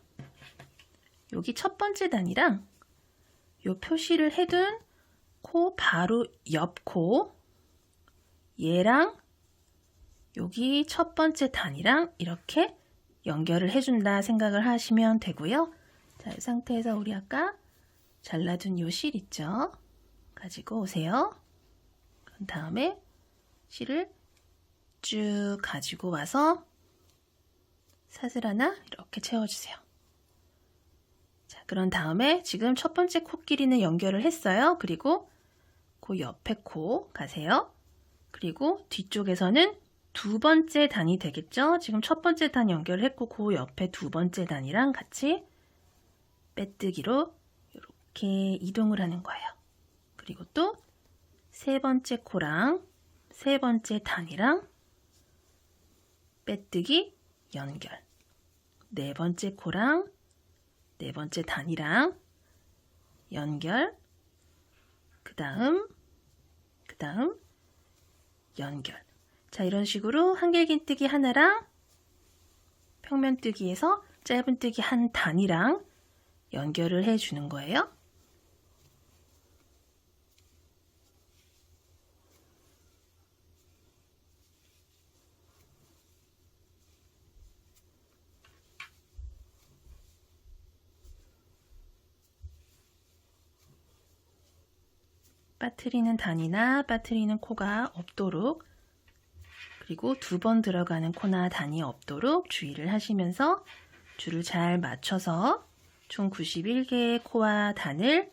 여기 첫 번째 단이랑 요 표시를 해둔 코 바로 옆 코 얘랑 여기 첫 번째 단이랑 이렇게 연결을 해준다 생각을 하시면 되고요. 자, 이 상태에서 우리 아까 잘라둔 요 실 있죠? 가지고 오세요. 그런 다음에 실을 쭉 가지고 와서 사슬 하나 이렇게 채워주세요. 자, 그런 다음에 지금 첫 번째 코끼리는 연결을 했어요. 그리고 그 옆에 코 가세요. 그리고 뒤쪽에서는 두 번째 단이 되겠죠? 지금 첫 번째 단 연결했고 그 옆에 두 번째 단이랑 같이 빼뜨기로 이렇게 이동을 하는 거예요. 그리고 또 세 번째 코랑 세 번째 단이랑 빼뜨기 연결. 네 번째 코랑 네 번째 단이랑 연결. 그 다음 연결. 자, 이런 식으로 한길긴뜨기 하나랑 평면뜨기에서 짧은뜨기 한 단이랑 연결을 해주는 거예요. 빠뜨리는 단이나 빠뜨리는 코가 없도록 그리고 두 번 들어가는 코나 단이 없도록 주의를 하시면서 줄을 잘 맞춰서 총 91개의 코와 단을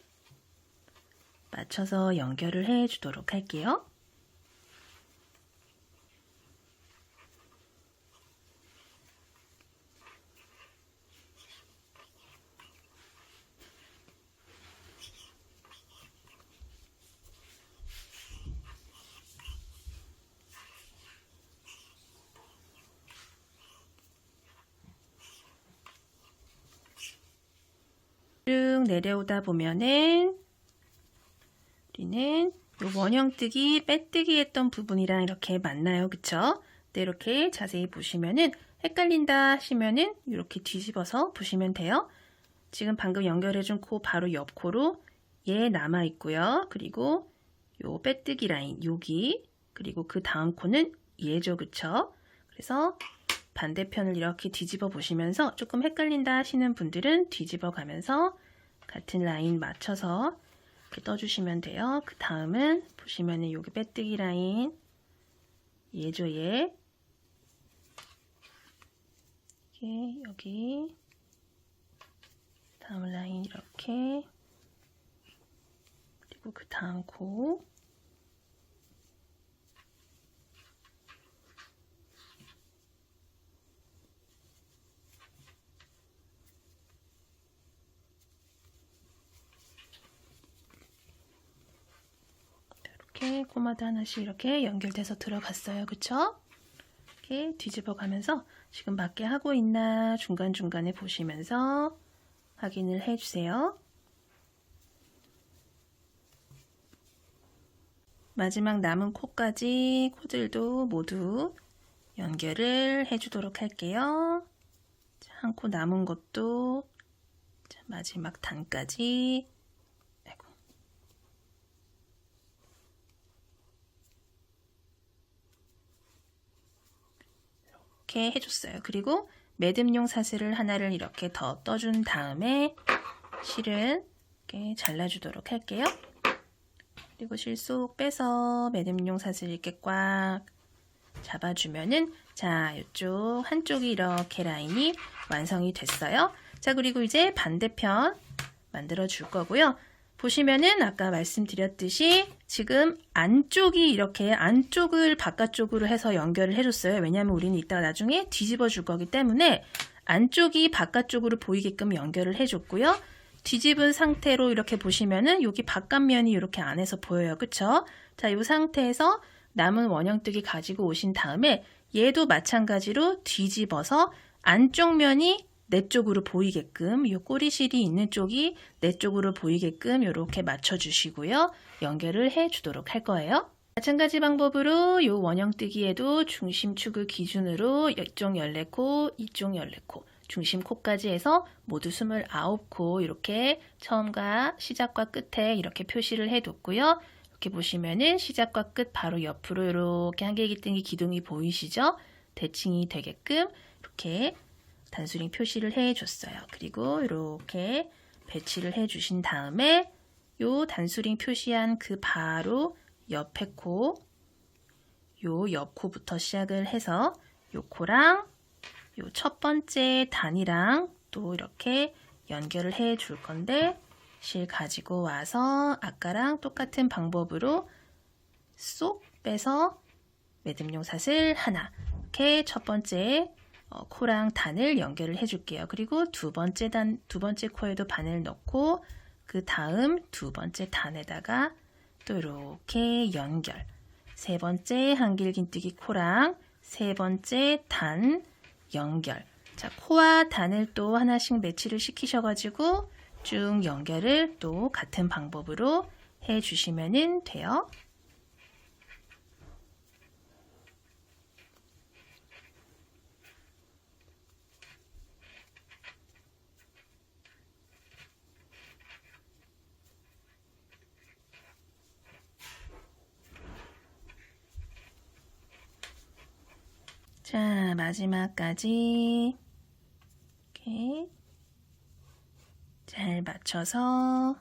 맞춰서 연결을 해 주도록 할게요. 쭉 내려오다 보면은 우리는 요 원형뜨기, 빼뜨기 했던 부분이랑 이렇게 만나요. 그쵸? 네, 이렇게 자세히 보시면은 헷갈린다 하시면은 이렇게 뒤집어서 보시면 돼요. 지금 방금 연결해준 코 바로 옆 코로 얘 남아있고요. 그리고 요 빼뜨기 라인 여기 그리고 그 다음 코는 얘죠. 그쵸? 그래서 반대편을 이렇게 뒤집어 보시면서 조금 헷갈린다 하시는 분들은 뒤집어 가면서 같은 라인 맞춰서 이렇게 떠주시면 돼요. 그 다음은 보시면은 여기 빼뜨기 라인 얘죠. 얘 여기 다음 라인 이렇게 그리고 그 다음 코 이렇게 코마다 하나씩 이렇게 연결돼서 들어갔어요. 그쵸? 이렇게 뒤집어 가면서 지금 맞게 하고 있나 중간중간에 보시면서 확인을 해주세요. 마지막 남은 코까지 코들도 모두 연결을 해주도록 할게요. 한 코 남은 것도 자, 마지막 단까지. 아이고. 이렇게 해줬어요. 그리고 매듭용 사슬을 하나를 이렇게 더 떠준 다음에 실은 이렇게 잘라주도록 할게요. 그리고 실 쏙 빼서 매듭용 사슬 이렇게 꽉 잡아주면은, 자, 이쪽 한쪽이 이렇게 라인이 완성이 됐어요. 자, 그리고 이제 반대편 만들어 줄 거고요. 보시면은 아까 말씀드렸듯이 지금 안쪽이 이렇게 안쪽을 바깥쪽으로 해서 연결을 해줬어요. 왜냐하면 우리는 이따가 나중에 뒤집어 줄 거기 때문에 안쪽이 바깥쪽으로 보이게끔 연결을 해줬고요. 뒤집은 상태로 이렇게 보시면은 여기 바깥면이 이렇게 안에서 보여요. 그쵸? 자, 이 상태에서 남은 원형뜨기 가지고 오신 다음에 얘도 마찬가지로 뒤집어서 안쪽 면이 내 쪽으로 보이게끔, 이 꼬리실이 있는 쪽이 내 쪽으로 보이게끔 이렇게 맞춰주시고요. 연결을 해주도록 할 거예요. 마찬가지 방법으로 이 원형뜨기에도 중심축을 기준으로 이쪽 14코, 이쪽 14코, 중심코까지 해서 모두 29코 이렇게 처음과 시작과 끝에 이렇게 표시를 해뒀고요. 이렇게 보시면은 시작과 끝 바로 옆으로 이렇게 한길기둥이 기둥이 보이시죠? 대칭이 되게끔 이렇게 단수링 표시를 해줬어요. 그리고 이렇게 배치를 해주신 다음에 요 단수링 표시한 그 바로 옆에 코, 요 옆 코부터 시작을 해서 요 코랑 요 첫 번째 단이랑 또 이렇게 연결을 해 줄 건데, 실 가지고 와서 아까랑 똑같은 방법으로 쏙 빼서 매듭용 사슬 하나, 이렇게 첫 번째 코랑 단을 연결을 해줄게요. 그리고 두 번째 코에도 바늘 넣고 그 다음 두 번째 단에다가 또 이렇게 연결. 세 번째 한길긴뜨기 코랑 세 번째 단 연결. 자, 코와 단을 또 하나씩 매치를 시키셔가지고 쭉 연결을 또 같은 방법으로 해주시면 돼요. 자, 마지막까지 이렇게 잘 맞춰서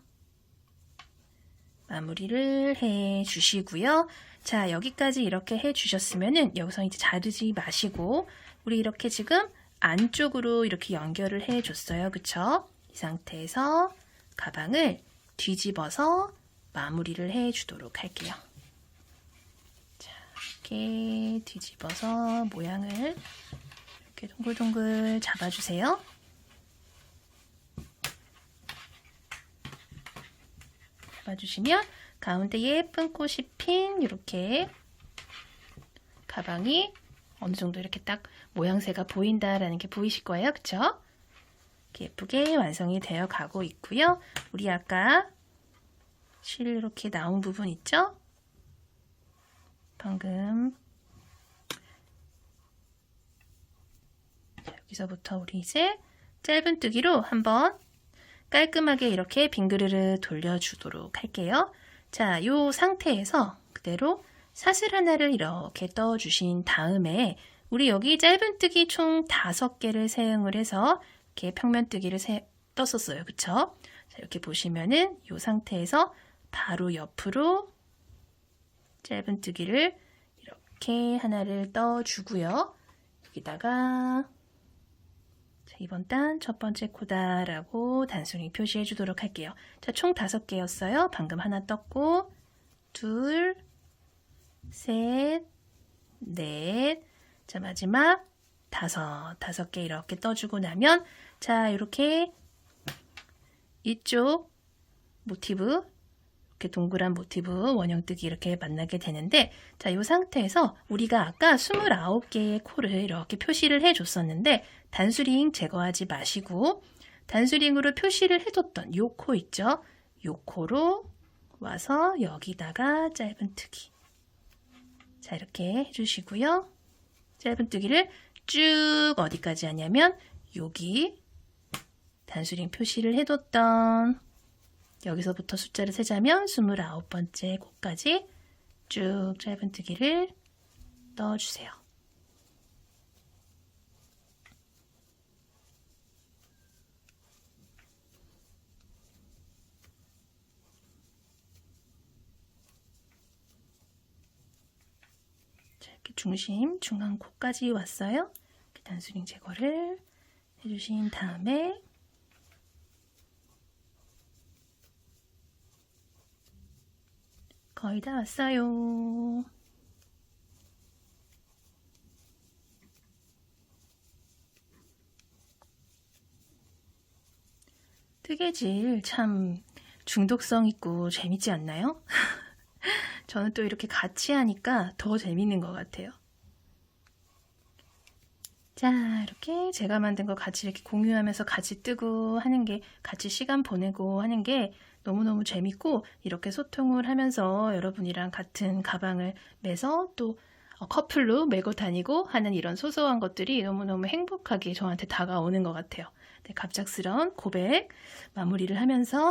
마무리를 해 주시고요. 자, 여기까지 이렇게 해 주셨으면은 여기서 이제 자르지 마시고 우리 이렇게 지금 안쪽으로 이렇게 연결을 해 줬어요. 그쵸? 이 상태에서 가방을 뒤집어서 마무리를 해 주도록 할게요. 이렇게 뒤집어서 모양을 이렇게 동글동글 잡아주세요. 잡아주시면 가운데 예쁜 꽃이 핀 이렇게 가방이 어느 정도 이렇게 딱 모양새가 보인다라는 게 보이실 거예요. 그쵸? 이렇게 예쁘게 완성이 되어 가고 있고요. 우리 아까 실 이렇게 나온 부분 있죠? 방금 자, 여기서부터 우리 이제 짧은뜨기로 한번 깔끔하게 이렇게 빙그르르 돌려주도록 할게요. 자, 이 상태에서 그대로 사슬 하나를 이렇게 떠주신 다음에 우리 여기 짧은뜨기 총 5개를 사용을 해서 이렇게 평면뜨기를 떴었어요. 그쵸? 자, 이렇게 보시면은 이 상태에서 바로 옆으로 짧은뜨기를 이렇게 하나를 떠주고요. 여기다가 자, 이번 단 첫 번째 코다라고 단순히 표시해 주도록 할게요. 자, 총 5개였어요. 방금 하나 떴고 둘, 셋, 넷, 자, 마지막 5개 이렇게 떠주고 나면 자, 이렇게 이쪽 모티브 이렇게 동그란 모티브 원형뜨기 이렇게 만나게 되는데, 자, 이 상태에서 우리가 아까 29개의 코를 이렇게 표시를 해줬었는데 단수링 제거하지 마시고 단수링으로 표시를 해뒀던 요 코 있죠? 요 코로 와서 여기다가 짧은뜨기 자, 이렇게 해주시고요. 짧은뜨기를 쭉 어디까지 하냐면 여기 단수링 표시를 해뒀던 여기서부터 숫자를 세자면 29번째 코까지 쭉 짧은뜨기를 넣어주세요. 자, 이렇게 중심 중앙 코까지 왔어요. 단수링 제거를 해주신 다음에 거의 다 왔어요. 뜨개질 참 중독성 있고 재밌지 않나요? 저는 또 이렇게 같이 하니까 더 재밌는 것 같아요. 자, 이렇게 제가 만든 거 같이 이렇게 공유하면서 같이 뜨고 하는 게, 같이 시간 보내고 하는 게 너무너무 재밌고, 이렇게 소통을 하면서 여러분이랑 같은 가방을 매서 또 커플로 메고 다니고 하는 이런 소소한 것들이 너무너무 행복하게 저한테 다가오는 것 같아요. 네, 갑작스러운 고백 마무리를 하면서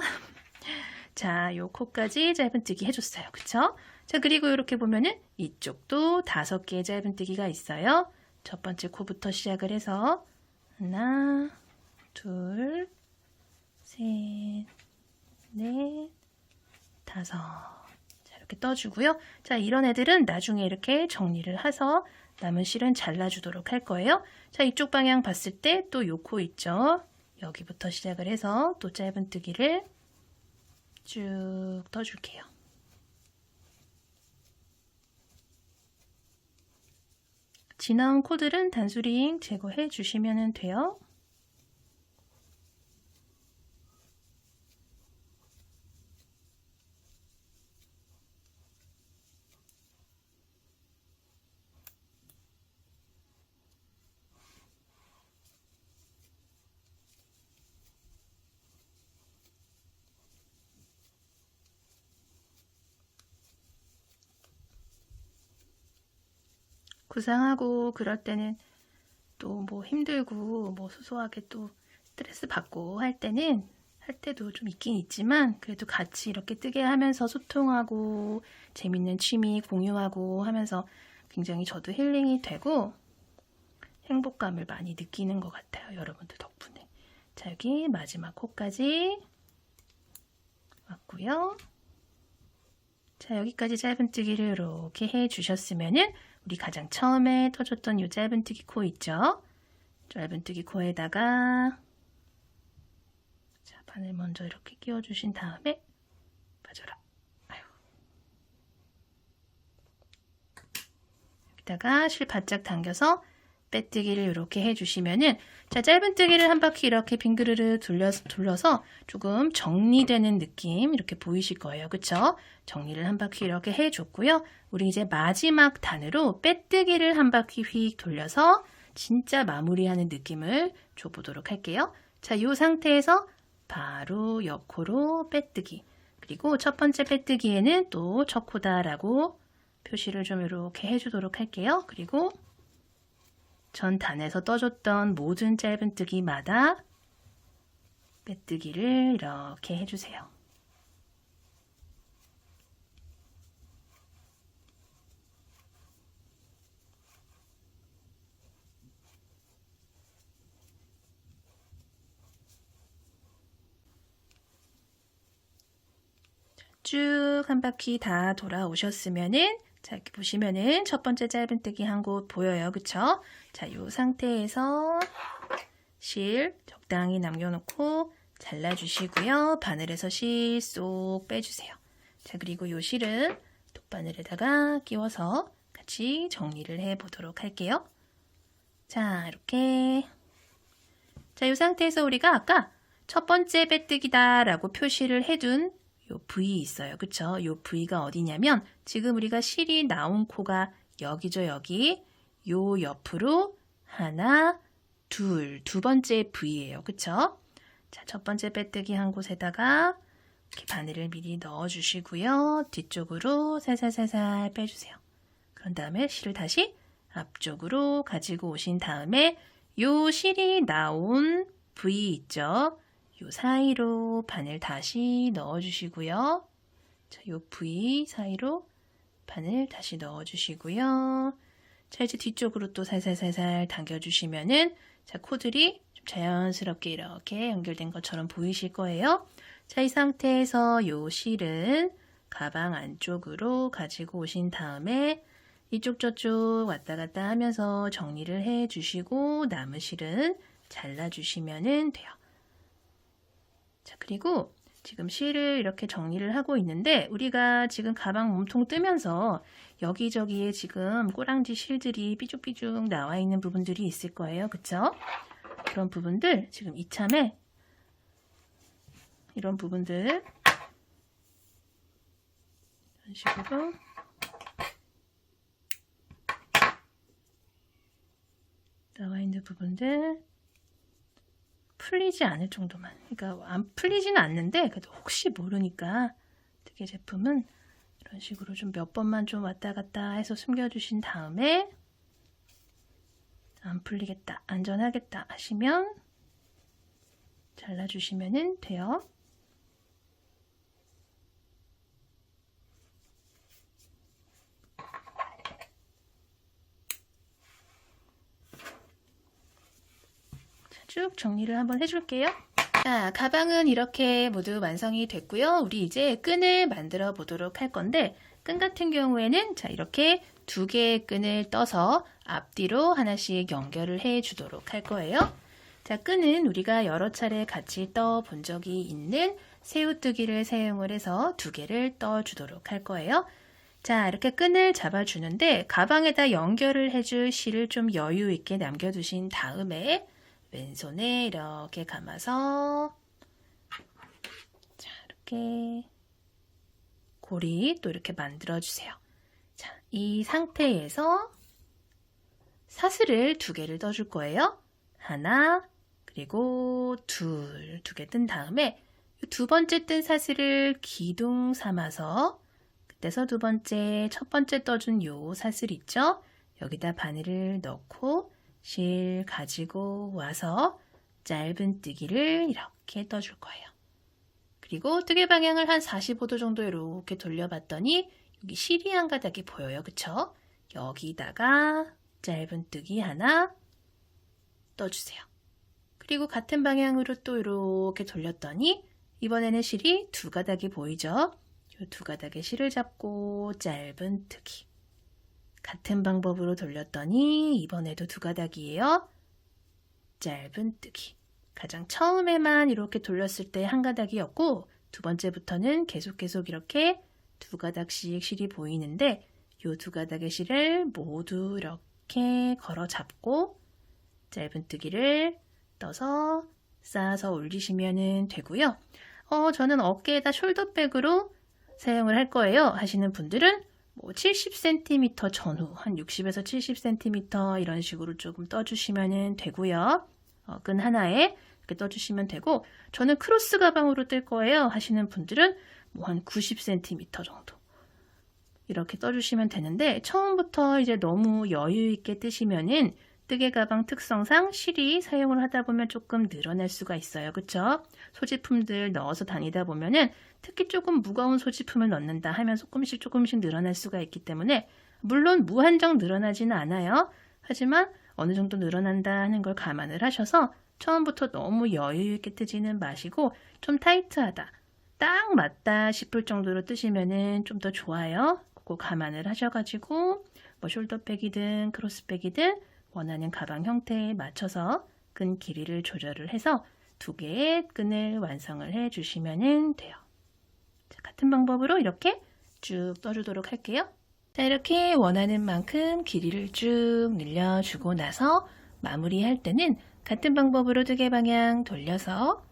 자, 요 코까지 짧은뜨기 해줬어요. 그쵸? 자, 그리고 이렇게 보면은 이쪽도 5개의 짧은뜨기가 있어요. 첫 번째 코부터 시작을 해서 하나, 둘, 셋, 넷, 5. 자, 이렇게 떠주고요. 자, 이런 애들은 나중에 이렇게 정리를 해서 남은 실은 잘라주도록 할 거예요. 자, 이쪽 방향 봤을 때 또 요 코 있죠? 여기부터 시작을 해서 또 짧은뜨기를 쭉 떠줄게요. 지나온 코들은 단수링 제거해 주시면 돼요. 구상하고 그럴 때는 또 뭐 힘들고 뭐 소소하게 또 스트레스 받고 할 때도 좀 있긴 있지만 그래도 같이 이렇게 뜨게 하면서 소통하고 재밌는 취미 공유하고 하면서 굉장히 저도 힐링이 되고 행복감을 많이 느끼는 것 같아요. 여러분들 덕분에. 자, 여기 마지막 코까지 왔고요. 자, 여기까지 짧은뜨기를 이렇게 해주셨으면은 우리 가장 처음에 터줬던 이 짧은뜨기 코 있죠? 짧은뜨기 코에다가 자, 바늘 먼저 이렇게 끼워주신 다음에 빠져라. 아유. 여기다가 실 바짝 당겨서 빼뜨기를 이렇게 해주시면은 자, 짧은뜨기를 한 바퀴 이렇게 빙그르르 둘러서 조금 정리되는 느낌 이렇게 보이실 거예요. 그쵸? 정리를 한 바퀴 이렇게 해줬고요. 우리 이제 마지막 단으로 빼뜨기를 한 바퀴 휙 돌려서 진짜 마무리하는 느낌을 줘보도록 할게요. 자, 이 상태에서 바로 옆코로 빼뜨기. 그리고 첫 번째 빼뜨기에는 또 첫 코다라고 표시를 좀 이렇게 해주도록 할게요. 그리고 전 단에서 떠줬던 모든 짧은뜨기마다 빼뜨기를 이렇게 해주세요. 쭉 한 바퀴 다 돌아오셨으면은 자, 이렇게 보시면은 첫 번째 짧은뜨기 한 곳 보여요. 그쵸? 자, 요 상태에서 실 적당히 남겨놓고 잘라주시고요. 바늘에서 실 쏙 빼주세요. 자, 그리고 요 실은 돗바늘에다가 끼워서 같이 정리를 해보도록 할게요. 자, 이렇게. 자, 요 상태에서 우리가 아까 첫 번째 빼뜨기다 라고 표시를 해둔 요 부위 있어요. 그쵸? 요 부위가 어디냐면 지금 우리가 실이 나온 코가 여기죠. 여기. 요 옆으로 하나, 두 번째 부위예요. 그쵸? 자, 첫 번째 빼뜨기 한 곳에다가 이렇게 바늘을 미리 넣어주시고요. 뒤쪽으로 살살살살 빼주세요. 그런 다음에 실을 다시 앞쪽으로 가지고 오신 다음에 요 실이 나온 부위 있죠? 요 사이로 바늘 다시 넣어주시고요. 자, 요 부위 사이로 바늘 다시 넣어주시고요. 자, 이제 뒤쪽으로 또 살살살살 당겨주시면은 자, 코들이 좀 자연스럽게 이렇게 연결된 것처럼 보이실 거예요. 자, 이 상태에서 요 실은 가방 안쪽으로 가지고 오신 다음에 이쪽 저쪽 왔다 갔다 하면서 정리를 해 주시고 남은 실은 잘라 주시면 돼요. 자, 그리고 지금 실을 이렇게 정리를 하고 있는데 우리가 지금 가방 몸통 뜨면서 여기저기에 지금 꼬랑지 실들이 삐죽삐죽 나와 있는 부분들이 있을 거예요. 그쵸? 그런 부분들 지금 이참에 이런 부분들 이런 식으로 나와 있는 부분들 풀리지 않을 정도만, 그러니까 안 풀리지는 않는데 그래도 혹시 모르니까 뜨개 제품은 이런 식으로 좀 몇 번만 좀 왔다 갔다 해서 숨겨주신 다음에 안 풀리겠다, 안전하겠다 하시면 잘라주시면 돼요. 쭉 정리를 한번 해줄게요. 자, 가방은 이렇게 모두 완성이 됐고요. 우리 이제 끈을 만들어 보도록 할 건데 끈 같은 경우에는 자, 이렇게 두 개의 끈을 떠서 앞뒤로 하나씩 연결을 해 주도록 할 거예요. 자, 끈은 우리가 여러 차례 같이 떠 본 적이 있는 새우뜨기를 사용을 해서 두 개를 떠 주도록 할 거예요. 자, 이렇게 끈을 잡아주는데 가방에다 연결을 해줄 실을 좀 여유 있게 남겨두신 다음에 왼손에 이렇게 감아서 자, 이렇게 고리 또 이렇게 만들어 주세요. 자, 이 상태에서 사슬을 두 개를 떠줄 거예요. 하나, 그리고 두 개 뜬 다음에 두 번째 뜬 사슬을 기둥 삼아서 그때서 두 번째, 첫 번째 떠준 요 사슬 있죠? 여기다 바늘을 넣고 실 가지고 와서 짧은 뜨기를 이렇게 떠줄 거예요. 그리고 뜨개 방향을 한 45도 정도 이렇게 돌려봤더니 여기 실이 한 가닥이 보여요. 그쵸? 여기다가 짧은 뜨기 하나 떠주세요. 그리고 같은 방향으로 또 이렇게 돌렸더니 이번에는 실이 두 가닥이 보이죠? 이 두 가닥의 실을 잡고 짧은 뜨기. 같은 방법으로 돌렸더니 이번에도 두 가닥이에요. 짧은 뜨기. 가장 처음에만 이렇게 돌렸을 때 한 가닥이었고 두 번째부터는 계속 이렇게 두 가닥씩 실이 보이는데 이 두 가닥의 실을 모두 이렇게 걸어 잡고 짧은 뜨기를 떠서 쌓아서 올리시면 되고요. 저는 어깨에다 숄더백으로 사용을 할 거예요 하시는 분들은 뭐 70cm 전후, 한 60에서 70cm 이런 식으로 조금 떠주시면 되고요. 끈 하나에 이렇게 떠주시면 되고 저는 크로스 가방으로 뜰 거예요 하시는 분들은 뭐 한 90cm 정도 이렇게 떠주시면 되는데 처음부터 이제 너무 여유 있게 뜨시면은 뜨개 가방 특성상 실이 사용을 하다 보면 조금 늘어날 수가 있어요. 그쵸? 소지품들 넣어서 다니다 보면은 특히 조금 무거운 소지품을 넣는다 하면 조금씩 늘어날 수가 있기 때문에 물론 무한정 늘어나지는 않아요. 하지만 어느 정도 늘어난다 하는 걸 감안을 하셔서 처음부터 너무 여유 있게 뜨지는 마시고 좀 타이트하다, 딱 맞다 싶을 정도로 뜨시면은 좀 더 좋아요. 그거 감안을 하셔가지고 뭐 숄더백이든 크로스백이든 원하는 가방 형태에 맞춰서 끈 길이를 조절을 해서 두 개의 끈을 완성을 해 주시면 돼요. 자, 같은 방법으로 이렇게 쭉 떠주도록 할게요. 자, 이렇게 원하는 만큼 길이를 쭉 늘려주고 나서 마무리할 때는 같은 방법으로 뜨개 방향 돌려서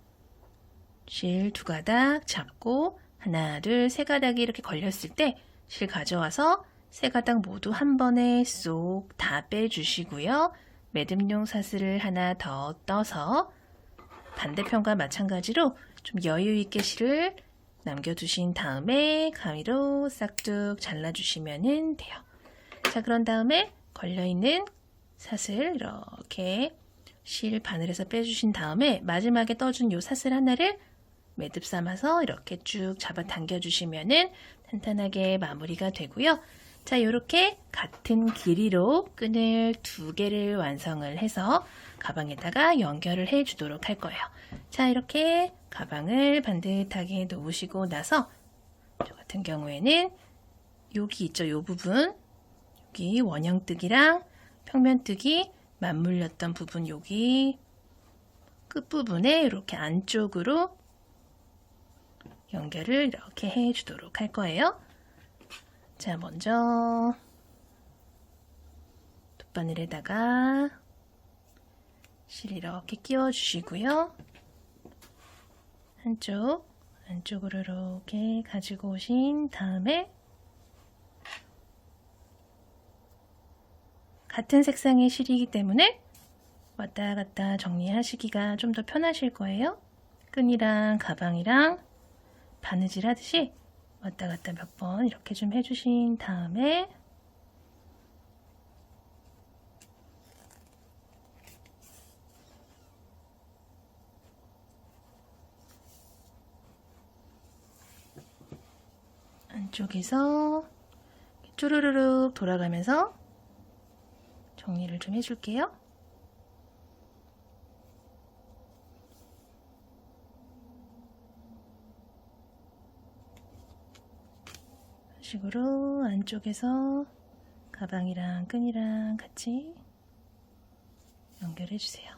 실 두 가닥 잡고 하나, 둘, 세 가닥이 이렇게 걸렸을 때 실 가져와서 세 가닥 모두 한 번에 쏙 다 빼주시고요. 매듭용 사슬을 하나 더 떠서 반대편과 마찬가지로 좀 여유 있게 실을 남겨두신 다음에 가위로 싹둑 잘라주시면 돼요. 자, 그런 다음에 걸려있는 사슬 이렇게 실 바늘에서 빼주신 다음에 마지막에 떠준 요 사슬 하나를 매듭 삼아서 이렇게 쭉 잡아 당겨 주시면은 탄탄하게 마무리가 되고요. 자, 이렇게 같은 길이로 끈을 2개를 완성을 해서 가방에다가 연결을 해 주도록 할 거예요. 자, 이렇게 가방을 반듯하게 놓으시고 나서 저 같은 경우에는 여기 있죠, 요 부분, 여기 원형뜨기랑 평면뜨기 맞물렸던 부분, 여기 끝부분에 이렇게 안쪽으로 연결을 이렇게 해 주도록 할 거예요. 자, 먼저 돗바늘에다가 실 이렇게 끼워 주시고요. 안쪽으로 이렇게 가지고 오신 다음에 같은 색상의 실이기 때문에 왔다 갔다 정리하시기가 좀 더 편하실 거예요. 끈이랑 가방이랑 바느질 하듯이 왔다 갔다 몇 번 이렇게 좀 해주신 다음에 안쪽에서 쭈루루룩 돌아가면서 정리를 좀 해줄게요. 이런 식으로 안쪽에서 가방이랑 끈이랑 같이 연결해 주세요.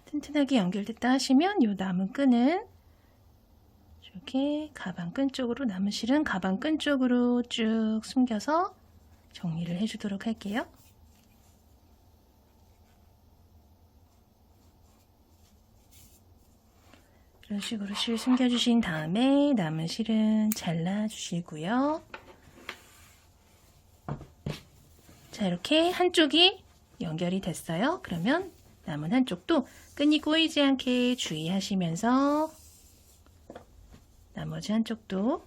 튼튼하게 연결됐다 하시면 이 남은 끈은 이렇게 가방 끈 쪽으로, 남은 실은 가방 끈 쪽으로 쭉 숨겨서 정리를 해주도록 할게요. 이런 식으로 실 숨겨주신 다음에 남은 실은 잘라주시고요. 자, 이렇게 한쪽이 연결이 됐어요. 그러면 남은 한쪽도 끈이 꼬이지 않게 주의하시면서 나머지 한쪽도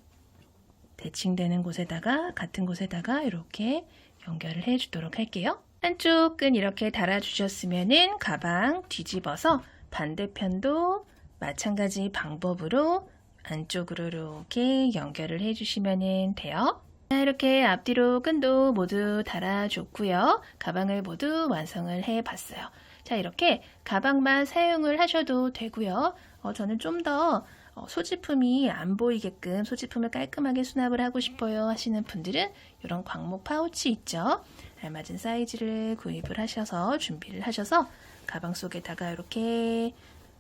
대칭되는 곳에다가, 같은 곳에다가 이렇게 연결을 해주도록 할게요. 한쪽 끈 이렇게 달아주셨으면은 가방 뒤집어서 반대편도 마찬가지 방법으로 안쪽으로 이렇게 연결을 해주시면 돼요. 자, 이렇게 앞뒤로 끈도 모두 달아줬고요. 가방을 모두 완성을 해봤어요. 자, 이렇게 가방만 사용을 하셔도 되고요. 저는 좀 더 소지품이 안 보이게끔 소지품을 깔끔하게 수납을 하고 싶어요 하시는 분들은 이런 광목 파우치 있죠. 알맞은 사이즈를 구입을 하셔서 준비를 하셔서 가방 속에다가 이렇게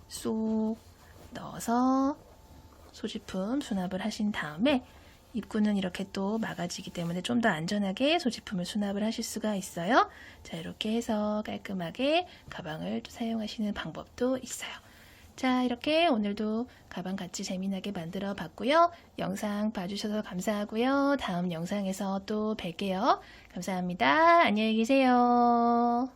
쏙 넣어서 소지품 수납을 하신 다음에 입구는 이렇게 또 막아지기 때문에 좀 더 안전하게 소지품을 수납을 하실 수가 있어요. 자, 이렇게 해서 깔끔하게 가방을 또 사용하시는 방법도 있어요. 자, 이렇게 오늘도 가방 같이 재미나게 만들어 봤고요. 영상 봐주셔서 감사하고요. 다음 영상에서 또 뵐게요. 감사합니다. 안녕히 계세요.